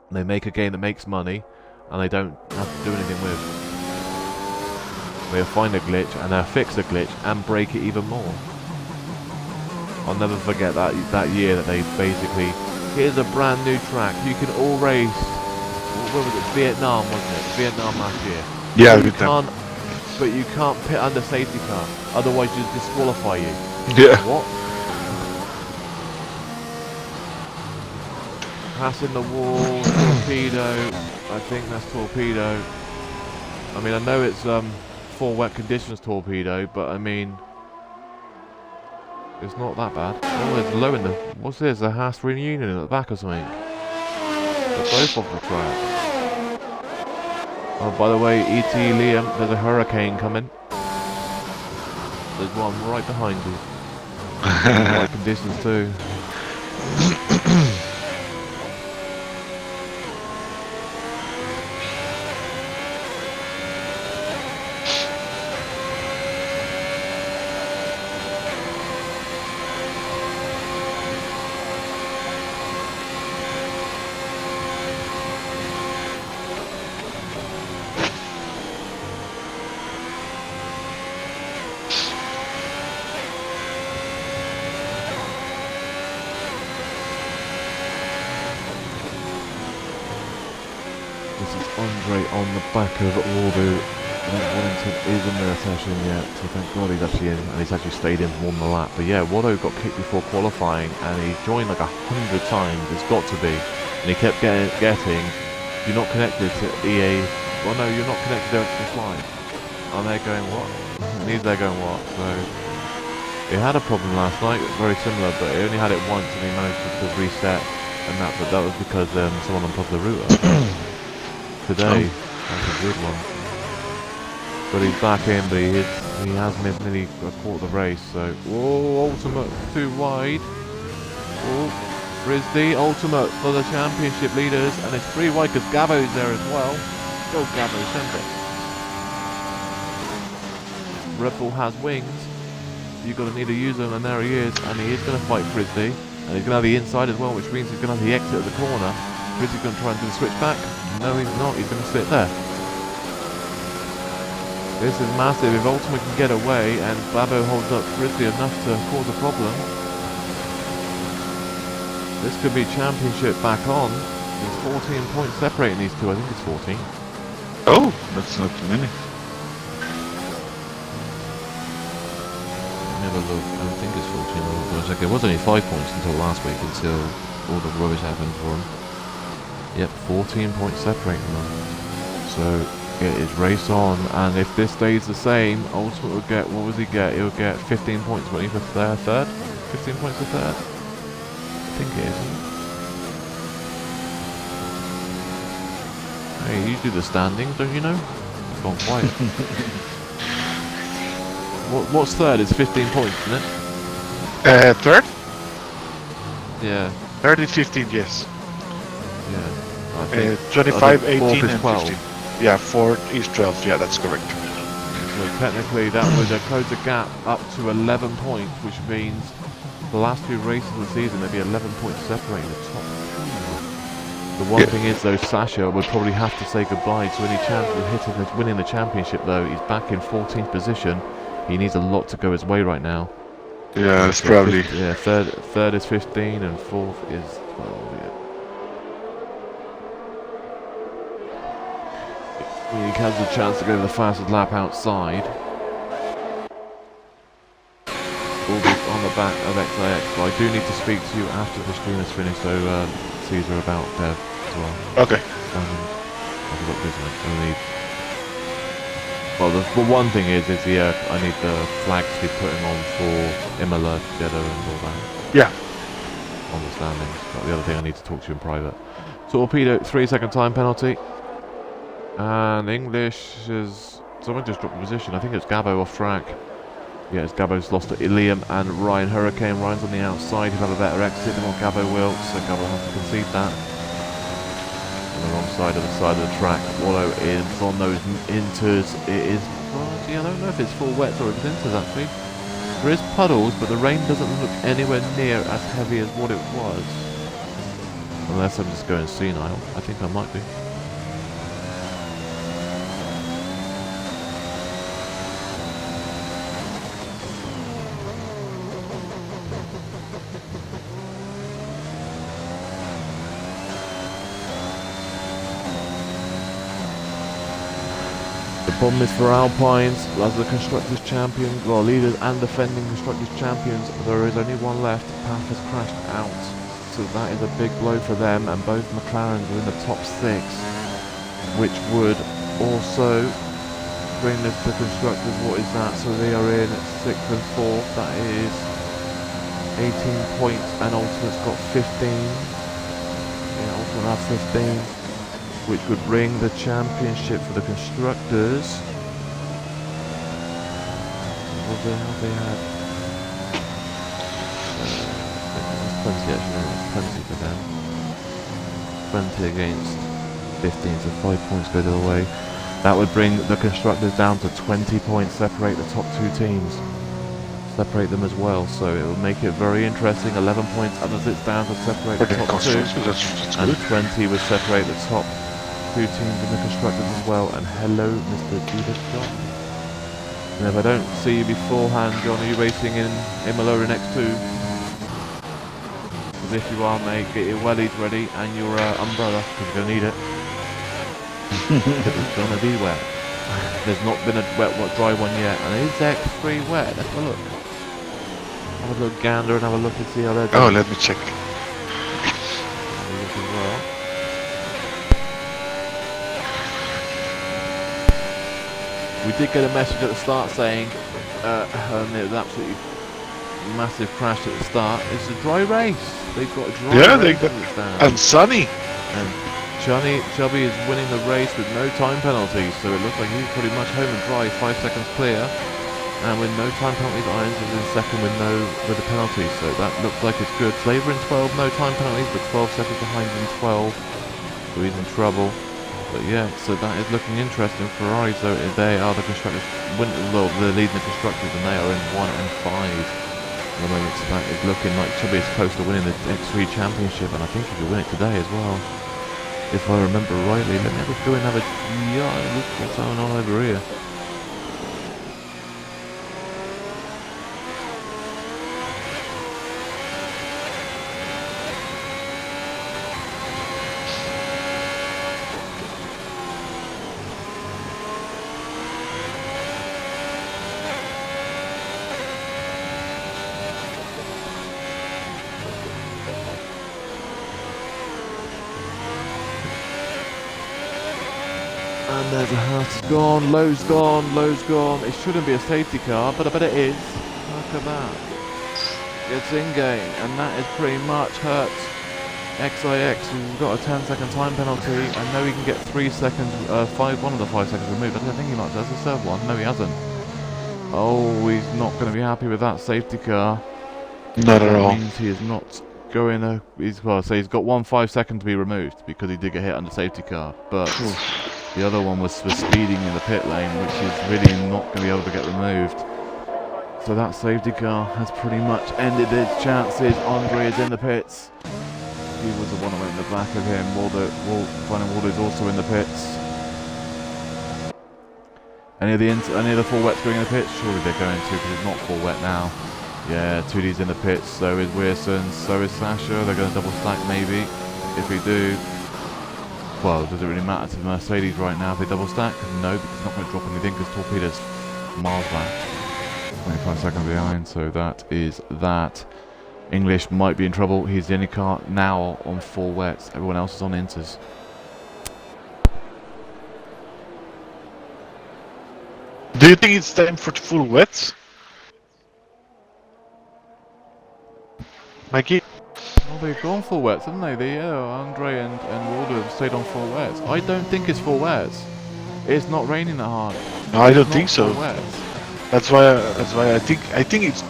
They make a game that makes money, and they don't have to do anything with. They'll find a glitch, and they'll fix the glitch, and break it even more. I'll never forget that year that they basically, here's a brand new track. You can all race. Where was it? Vietnam, wasn't it? Vietnam last year. Yeah, But you with them. can't. But you can't pit under safety car. Otherwise, you disqualify you. Yeah. What? Passing the wall, torpedo. I think that's torpedo. I mean, I know it's for wet conditions torpedo, but I mean, it's not that bad. Oh, there's low in the. What's this? A Haas reunion at the back or something? They're both off the track. Oh, by the way, ET Liam, there's a hurricane coming. There's one right behind you. Wet conditions too. This is Andre on the back of Warbu. Wellington is in the session yet, so thank God he's actually in, and he's actually stayed in for more than a lap. But yeah, Watto got kicked before qualifying, and he joined like 100 times. It's got to be, and he kept getting. You're not connected to EA. Well, no, you're not connected to the line. And they're going what? And he's there going what? So he had a problem last night, very similar, but he only had it once, and he managed to reset, and that. But that was because someone on top of the router. Today, that's a good one. But he's back in, but he has missed nearly a quarter of the race, so... Whoa, Ultimate too wide. Oh, Frisbee, Ultimate for the championship leaders, and it's 3 wide because Gabbo's there as well. Go Gabbo, send it. Red Bull has wings. You've got to need to use them, and there he is, and he is going to fight Frisbee. And he's going to have the inside as well, which means he's going to have the exit at the corner. Frisbee's going to try and do the switch back. No, he's not. He's going to sit there. This is massive. If Ultimate can get away and Babbo holds up Frisbee enough to cause a problem, this could be championship back on. There's 14 points separating these two. I think it's 14. Oh, that's not too many. Never look. I think it's 14. It was only 5 points until last week, until all the rubbish happened for him. Yep, 14 points separating them. So it is race on, and if this stays the same, Ultimate will get, what does he get? He'll get 15 points, won't he, for third? 15 points for third? I think it is. Hey, you do the standings, don't you know? It's gone quiet. What's third? It's 15 points, isn't it? Third? Yeah. Third is 15, yes. Yeah. I think 25, 18, is and 12. 15. Yeah, 4 is 12. Yeah, that's correct. So technically that would close the gap up to 11 points, which means the last 2 races of the season there'd be 11 points separating the top 2. The one thing is though, Sasha would probably have to say goodbye to any chance of winning the championship though. He's back in 14th position. He needs a lot to go his way right now. Yeah, that's probably... Yeah, third is 15 and 4th is 12, yeah. He has the chance to go to the fastest lap outside. Will be on the back of XIX, but I do need to speak to you after the stream is finished, so Caesar about Dev as well. Okay. I forgot this one. Well, the one thing is I need the flags to be putting on for Imola, Jeddah and all that. Yeah. On the standings. But the other thing I need to talk to you in private. Torpedo, 3-second time penalty. And English is... Someone just dropped the position. I think it's Gabbo off track. Yeah, it's Gabbo's lost to Iliam and Ryan Hurricane. Ryan's on the outside. He'll have a better exit than what Gabbo will, so Gabbo will have to concede that. On the wrong side of the track. Wallow is on those inters. It is... Well, I don't know if it's full wet or if it's inters actually. There is puddles, but the rain doesn't look anywhere near as heavy as what it was. Unless I'm just going senile. I think I might be. Problem is for Alpines, as the Constructors Champions, well, leaders and defending Constructors Champions, there is only one left. Path has crashed out, so that is a big blow for them, and both McLarens are in the top 6, which would also bring the Constructors, what is that? So they are in 6th and 4th, that is 18 points, and Ultimate's got 15. Yeah, Ultimate has 15. Which would bring the championship for the Constructors. Well, they had there's plenty actually, there's plenty for them. 20 against 15, so 5 points go the other way. That would bring the Constructors down to 20 points, separate the top 2 teams. Separate them as well, so it will make it very interesting. 11 points as it stands would separate the top 2, and 20 would separate the top 2 teams in the Constructors as well. And hello, Mr. Judas John. And if I don't see you beforehand, John, are you racing in Imola in X2? Because if you are, mate, get your wellies ready and your umbrella, because you're going to need it. Because it's going to be wet. There's not been a dry one yet, and is X3 wet? Let's have a look. Have a look, gander, and have a look and see how they're doing. Oh, let me check. Have a look as well. We did get a message at the start saying it was absolutely massive crash at the start. It's a dry race. They've got a dry race. And sunny. And Chubby is winning the race with no time penalties, so it looks like he's pretty much home and dry, 5 seconds clear. And with no time penalties, Irons is in second with the penalties, so that looks like it's good. Slaver in 12, no time penalties, but 12 seconds behind in 12, so he's in trouble. But yeah, so that is looking interesting. Ferrari, so they are the Constructors, well, they're leading the Constructors, and they are in 1 and 5 at the moment. So that is looking like Chubby is close to winning the X3 Championship, and I think he could win it today as well. If I remember rightly, let me have a go and have a look what's going on over here. And there's a house gone, low's gone, low's gone. It shouldn't be a safety car, but I bet it is. Look at that. It's in game, and that is pretty much hurt XIX, who's got a 10-second time penalty. I know he can get 3 seconds, one of the 5 seconds removed. I don't think he might have the third one. No, he hasn't. Oh, he's not going to be happy with that safety car. Not at all. That means he is not going to. He's got 1 5 second to be removed because he did get hit under safety car, but. The other one was for speeding in the pit lane, which is really not going to be able to get removed. So that safety car has pretty much ended its chances. Andre is in the pits. He was the one that went in the back of him. Waldo is also in the pits. Any of the full wets going in the pits? Surely they're going to, because it's not full wet now. Yeah, 2D's in the pits. So is Weirson. So is Sasha. They're going to double stack maybe. If we do. Well, does it really matter to the Mercedes right now if they double stack? No, because it's not going to drop anything because Torpedo's miles back. 25 seconds behind, so that is that. English might be in trouble. He's the only car now on full wets. Everyone else is on inters. Do you think it's time for full wets? Mikey? Well, they've gone full wets, haven't they? Andre and Waldo have stayed on full wets. I don't think it's full wets. It's not raining that hard. No, I don't think so. Wets. That's why I think it's.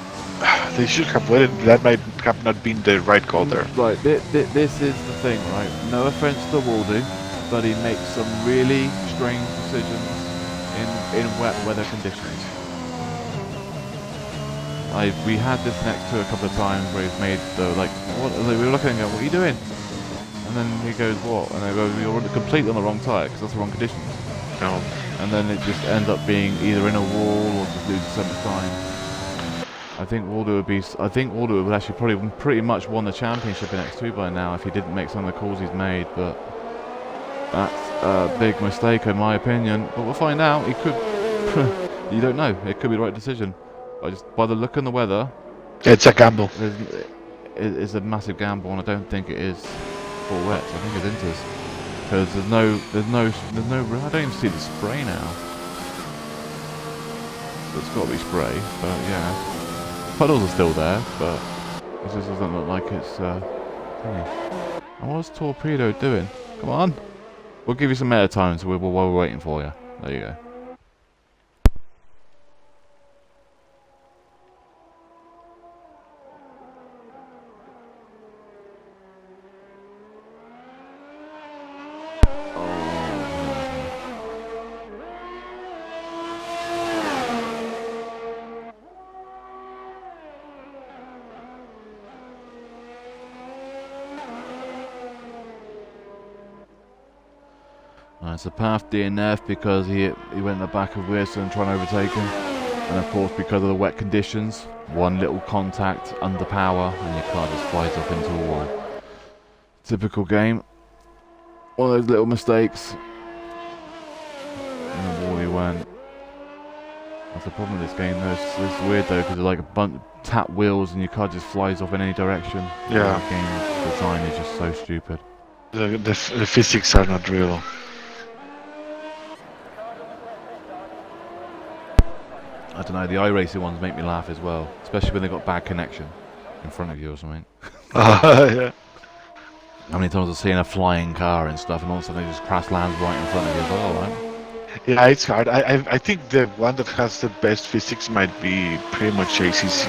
They should have waited. That might have not been the right call there. Right, this is the thing, right? No offense to Waldo, but he makes some really strange decisions in wet weather conditions. We had this next to a couple of times where he's made the we were looking at what are you doing? And then he goes what? And I go, you're completely on the wrong tyre because that's the wrong conditions. No. And then it just ends up being either in a wall or just losing so much time. I think Waldo would actually probably pretty much won the championship in X2 by now if he didn't make some of the calls he's made, but that's a big mistake in my opinion. But we'll find out. He could You don't know. It could be the right decision. By the look and the weather, It's a gamble. it's a massive gamble, and I don't think it is for wets. I think it's Inter's because there's no. I don't even see the spray now. So it's got to be spray, but yeah, puddles are still there, but it just doesn't look like it's. Thingy. And what's Torpedo doing? Come on, we'll give you some air time, so while we're waiting for you. There you go. It's a path DNF because he went in the back of Wilson trying to overtake him, and of course because of the wet conditions, one little contact under power and your car just flies off into a wall. Typical game. One of those little mistakes. And the wall he went. That's the problem with this game though. It's weird though because it's like a bunch tap wheels and your car just flies off in any direction. Yeah. The game design is just so stupid. The physics are not real. I don't know, the iRacing ones make me laugh as well, especially when they've got bad connection in front of you or something. Yeah. How many times I've seen a flying car and stuff, and all of a sudden they just crash lands right in front of you as well, right? Yeah, it's hard. I think the one that has the best physics might be pretty much AC,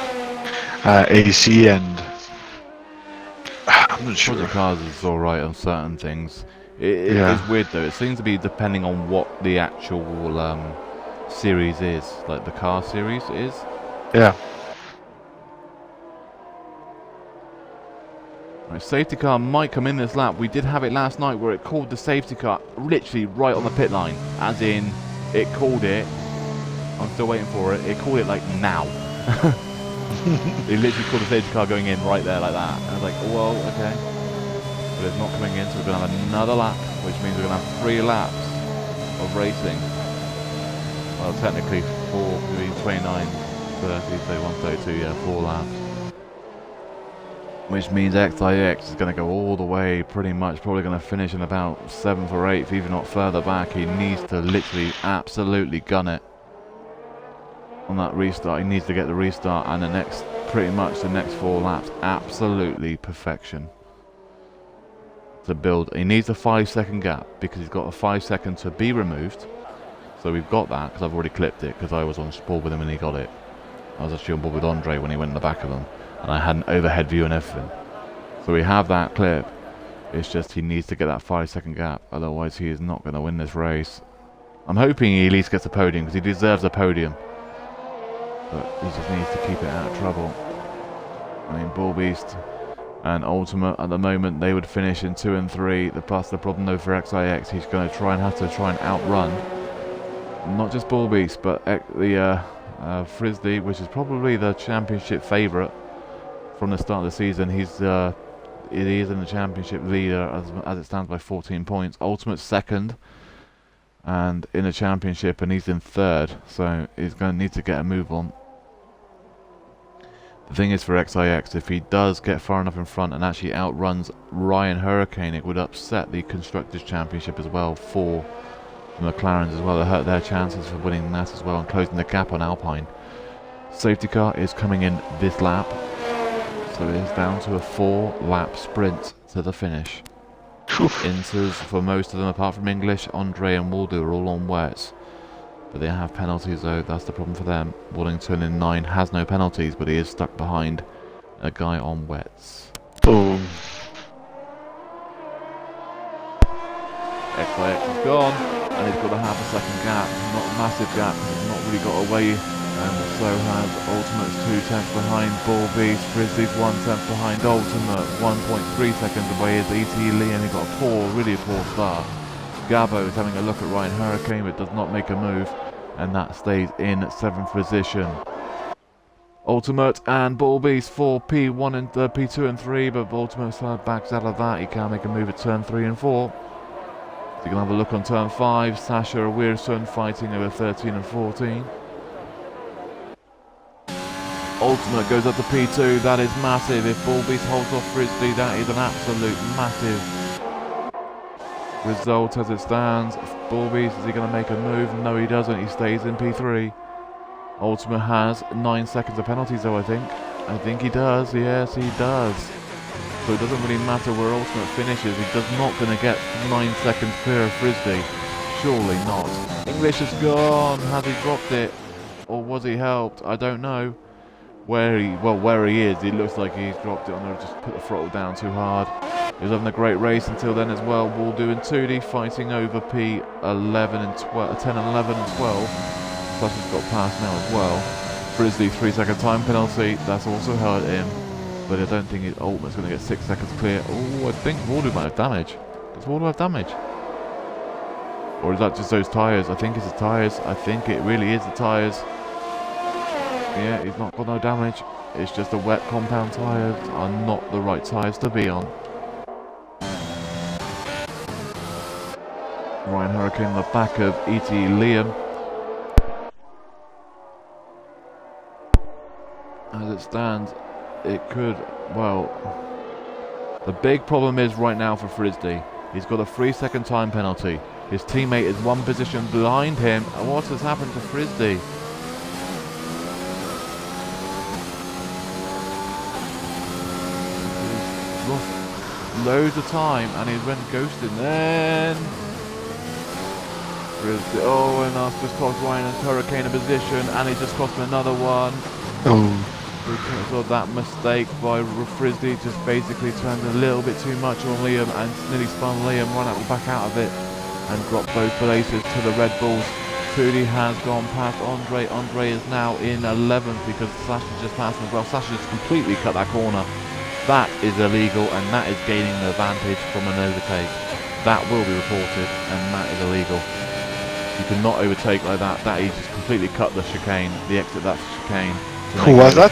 and I'm not sure. Project Cars is alright on certain things. It's weird though, it seems to be depending on what the actual series is, like the car series is. Yeah. Right, safety car might come in this lap. We did have it last night where it called the safety car literally right on the pit line, as in it called it. I'm still waiting for it. It called it like now. It literally called the safety car going in right there like that. And I was like, well, okay, but it's not coming in, so we're gonna have another lap, which means we're gonna have 3 laps of racing. Well, technically 4, between 29, 30, 31, 32, yeah, 4 laps. Which means XIX is going to go all the way, pretty much, probably going to finish in about 7th or 8th, even not further back. He needs to literally absolutely gun it on that restart. He needs to get the restart and pretty much the next 4 laps, absolutely perfection. To build, he needs a 5-second gap because he's got a 5 second to be removed. So we've got that because I've already clipped it because I was on board with him and he got it. I was actually on board with Andre when he went in the back of them, and I had an overhead view and everything. So we have that clip. It's just he needs to get that 5-second gap, otherwise he is not going to win this race. I'm hoping he at least gets a podium because he deserves a podium, but he just needs to keep it out of trouble. I mean, Bull Beast and Ultimate at the moment, they would finish in 2 and 3. The problem though for XIX, he's going to have to try and outrun not just Bull Beast, but the Frisbee, which is probably the championship favourite from the start of the season. He is in the championship leader as it stands by 14 points. Ultimate's 2nd, and in the championship, and he's in 3rd. So he's going to need to get a move on. The thing is for XIX, if he does get far enough in front and actually outruns Ryan Hurricane, it would upset the Constructors' Championship as well for the McLarens as well. It hurt their chances for winning that as well and closing the gap on Alpine. Safety car is coming in this lap, so it is down to a 4-lap sprint to the finish. Inters for most of them, apart from English, Andre and Waldo are all on wets, but they have penalties though. That's the problem for them. Wallington in 9 has no penalties, but he is stuck behind a guy on wets. Boom. XIX is gone, and he's got a half a second gap. Not a massive gap, he's not really got away, and so has Ultimate's 2 tenths behind Bull Beast. Frisbee's 1 tenth behind Ultimate, 1.3 seconds away is E.T. Lee, and he got a really poor start. Gabo is having a look at Ryan Hurricane, but does not make a move, and that stays in 7th position. Ultimate and Bull Beast for P1 and P2 and 3, but Ultimate's backs out of that. He can't make a move at turn 3 and 4. You can have a look on turn 5. Sasha Weirson fighting over 13 and 14. Ultimate goes up to P2. That is massive. If Bullbeast holds off Frisbee, that is an absolute massive result as it stands. Bullbeast, is he going to make a move? No, he doesn't. He stays in P3. Ultimate has 9 seconds of penalties, though, I think. I think he does. Yes, he does. So it doesn't really matter where Ultimate finishes. He's just not going to get 9 seconds clear of Frisbee. Surely not. English is gone. Has he dropped it? Or was he helped? I don't know. Where he is, it looks like he's dropped it on there. Just put the throttle down too hard. He was having a great race until then as well. Waldo and Tootie fighting over P11 and 12, 10 and 11 and 12. Plus he's got past now as well. Frisbee 3-second time penalty. That's also hurt him. But I don't think his Ultimate's going to get 6 seconds clear. Oh, I think Waldo might have damage. Does Waldo have damage? Or is that just those tyres? I think it's the tyres. I think it really is the tyres. Yeah, he's not got no damage. It's just the wet compound tyres are not the right tyres to be on. Ryan Hurricane on the back of E.T. Liam. As it stands, it could, well, the big problem is right now for Frisbee. He's got a 3-second time penalty. His teammate is 1 position behind him. And what has happened to Frisbee? Lost loads of time and he went ghosting. Then Frisbee, oh, and that's just cost Ryan and Hurricane a position, and he just cost him another one. Oh. Because of that mistake by Frisbee, just basically turned a little bit too much on Liam and nearly spun Liam right back out of it and dropped both places to the Red Bulls. Tootie has gone past Andre. Andre is now in 11th because Sasha just passed him as well. Sasha just completely cut that corner. That is illegal, and that is gaining the advantage from an overtake. That will be reported, and that is illegal. You cannot overtake like that. That he just completely cut the chicane, the exit of that chicane. Who was that?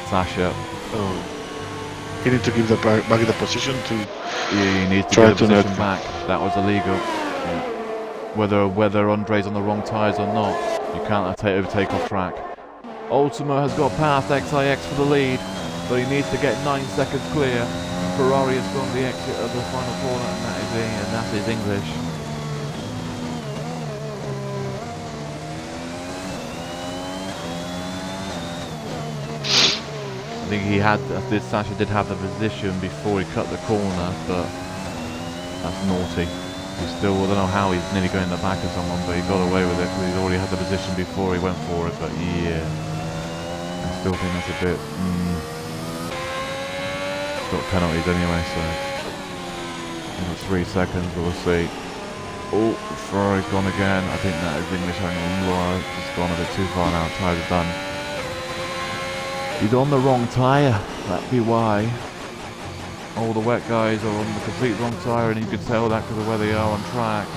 Sasha. Oh. He needs to give the back the position to. Yeah, he needs to get the position back. That was illegal. Yeah. Whether Andre's on the wrong tyres or not, you can't overtake off track. Ultima has got past XIX for the lead, but he needs to get 9 seconds clear. Ferrari has gone the exit of the final corner, and that is English. I think he had, Sasha did have the position before he cut the corner, but that's naughty. He still, I don't know how he's nearly going in the back of someone, but he got away with it because he'd already had the position before he went for it, but yeah. I still think that's a bit, got penalties anyway, so. 3 seconds, but we'll see. Oh, Ferrari's gone again. I think that is English angle. Just gone a bit too far now, tyres are done. He's on the wrong tyre, that'd be why. All the wet guys are on the complete wrong tyre, and you can tell that because of where they are on track.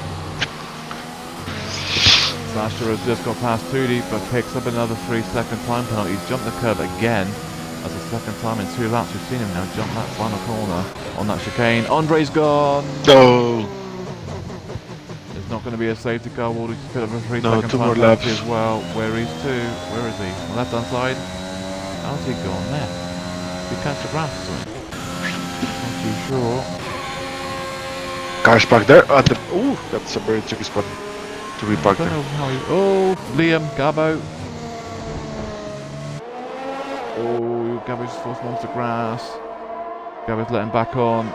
Sasha has just got past Tootie, but picks up another 3-second time penalty. He's jumped the curb again. That's the second time in 2 laps we've seen him now jump that final corner on that chicane. Andre's gone! No! It's not going to be a safety car. Waldo just put up a 3-second time penalty as well. Where is he? On the left-hand side? How's he gone there? Did he catch the grass or something? Not too sure. Cars back there. Ooh, that's a very tricky spot to be parked there. Oh, Liam, Gabo. Oh, Gabo's forced him onto the grass. Gabo's letting back on.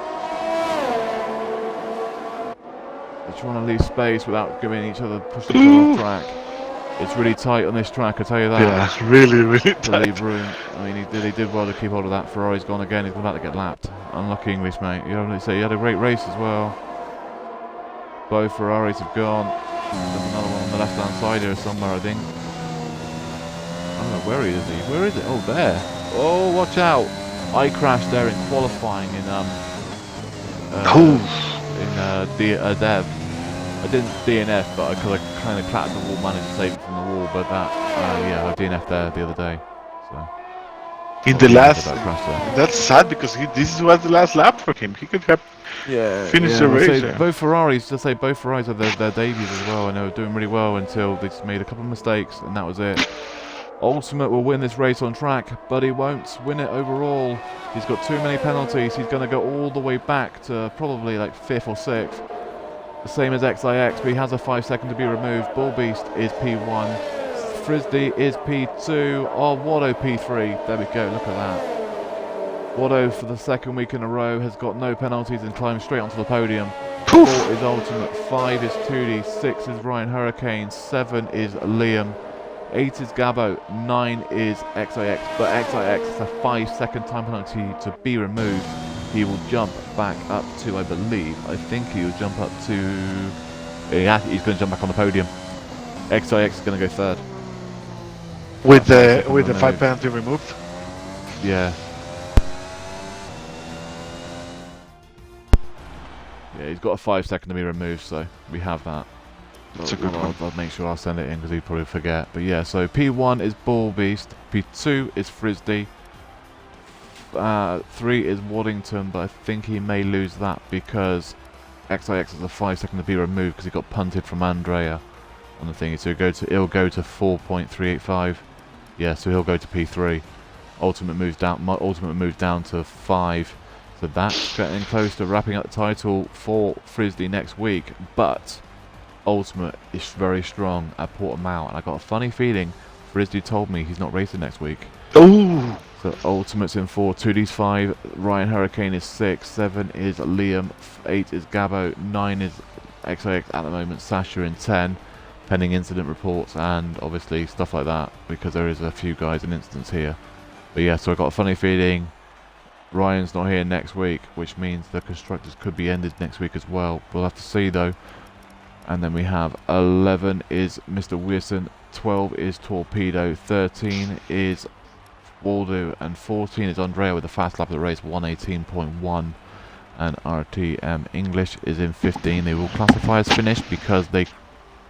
They're trying to leave space without giving each other, pushing each other off track. It's really tight on this track, I tell you that. Yeah, it's really tight. To leave room. I mean, he did well to keep hold of that. Ferrari's gone again. He's about to get lapped. Unlucky English, mate. You know, say he had a great race as well. Both Ferraris have gone. There's another one on the left-hand side here somewhere, I think. I don't know, where is he? Where is it? Oh, there. Oh, watch out. I crashed there in qualifying in Dev. I didn't DNF, but I kind of clattered the wall, managed to save it from the wall, but that, yeah, I DNF'd there the other day, so. In the last, that's sad because this was the last lap for him. He could have Finish the and I race. say both Ferraris, both Ferraris had their debuts as well, and they were doing really well until they just made a couple of mistakes, and that was it. Ultimate will win this race on track, but he won't win it overall. He's got too many penalties. He's going to go all the way back to probably like 5th or 6th. The same as XIX, but he has a 5 second to be removed. Bull Beast is P1. Frisbee is P2. Oh, Watto P3. There we go, look at that. Watto for the 2nd week in a row has got no penalties and climbs straight onto the podium. Poof. 4 is Ultimate, 5 is 2D, 6 is Ryan Hurricane, 7 is Liam, 8 is Gabbo, 9 is XIX, but XIX has a 5 second time penalty to be removed. He will jump back up to, I think he will jump up to, yeah, he's going to jump back on the podium. XIX is going to go 3rd. With the 5 penalty removed? Yeah. Yeah, he's got a 5 second to be removed, so we have that. That's a good one. I'll make sure I'll send it in because he'd probably forget. But yeah, so P1 is Bull Beast, P2 is Frisbee, 3 is Waddington, but I think he may lose that because XIX has a 5 second to be removed because he got punted from Andrea on the thingy. So he'll go to 4.385. Yeah, so he'll go to P3. Ultimate moves down to 5. So that's getting close to wrapping up the title for Frisbee next week. But Ultimate is very strong at Portimao, and I got a funny feeling Frisbee told me he's not racing next week. Ooh. So Ultimate's in 4, 2D's 5, Ryan Hurricane is 6, 7 is Liam, 8 is Gabbo, 9 is XIX at the moment, Sasha in 10, pending incident reports and obviously stuff like that, because there is a few guys in incidents here. But yeah, so I got a funny feeling Ryan's not here next week, which means the constructors could be ended next week as well. We'll have to see though. And then we have 11 is Mr. Wilson, 12 is Torpedo, 13 is Waldo, and 14 is Andrea with the fast lap of the race, 118.1. And RTM English is in 15. They will classify as finished because they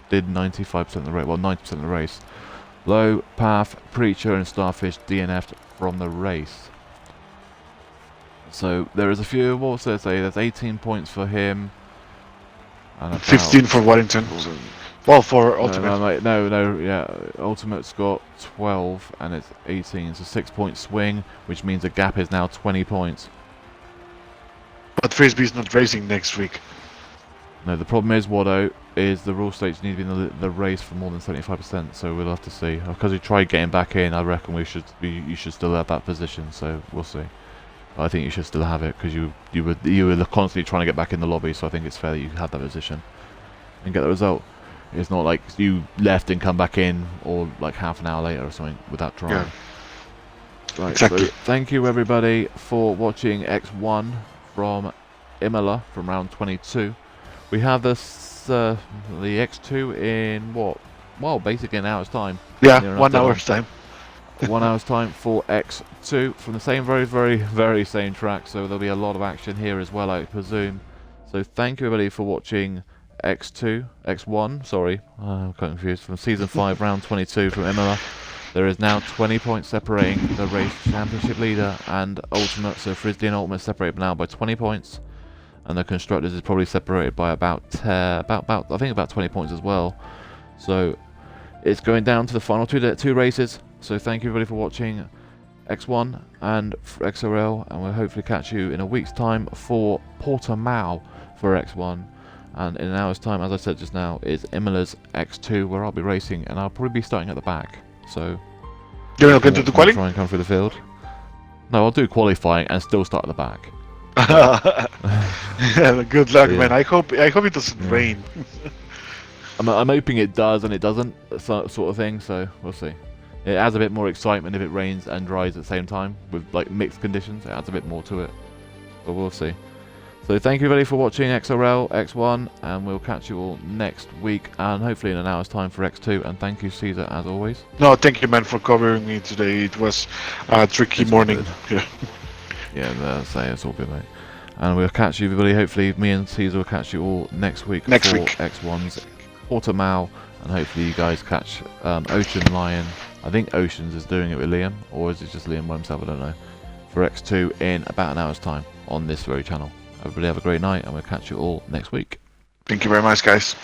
did 95% of the race, well 90% of the race. Low, Path, Preacher and Starfish DNF'd from the race. So there is a few, what was there say, there's 18 points for him. And 15 for Waddington. Well, for Ultimate. No, yeah. Ultimate's got 12 and it's 18. It's a 6-point swing, which means the gap is now 20 points. But Frisbee's not racing next week. No, the problem is, Watto, is the rule states you need to be in the race for more than 75%, so we'll have to see. Because we tried getting back in, I reckon you should still have that position, so we'll see. But I think you should still have it, because you were constantly trying to get back in the lobby, so I think it's fair that you have that position and get the result. It's not like you left and come back in, or like half an hour later or something, without trying. Yeah. Right, Exactly. so thank you everybody for watching X1 from Imola from round 22. We have this the X2 in what? Well, basically an hour's time. Yeah, 1 hour's time. 1 hour's time for X2 from the same very same track. So there'll be a lot of action here as well, I presume. So thank you everybody for watching X1. Sorry, I'm quite confused. From season 5, round 22 from Imola. There is now 20 points separating the race championship leader and Ultimate. So Frisbee and Ultimate separated now by 20 points. And the constructors is probably separated by about I think about 20 points as well. So it's going down to the final two races. So thank you everybody for watching X1 and XRL, and we'll hopefully catch you in a week's time for Portimao for X1. And in an hour's time, as I said just now, is Imola's X2, where I'll be racing, and I'll probably be starting at the back. So You're not going to do qualifying? Try and come through the field. No, I'll do qualifying and still start at the back. Yeah, good luck, Yeah. man. I hope it doesn't rain. I'm hoping it does and it doesn't, sort of thing. So we'll see. It adds a bit more excitement if it rains and dries at the same time with like mixed conditions. It adds a bit more to it, but we'll see. So thank you everybody for watching XRL X1, and we'll catch you all next week, and hopefully in an hour's time for X2. And thank you, Caesar, as always. No, thank you, man, for covering me today. It was a tricky morning. Yeah. Yeah, it's all good, mate. And we'll catch you, everybody. Hopefully, me and Caesar will catch you all next week for X1's Portimao, and hopefully you guys catch Ocean Lion. I think Oceans is doing it with Liam, or is it just Liam by himself? I don't know. For X2 in about an hour's time on this very channel. Everybody have a great night, and we'll catch you all next week. Thank you very much, guys.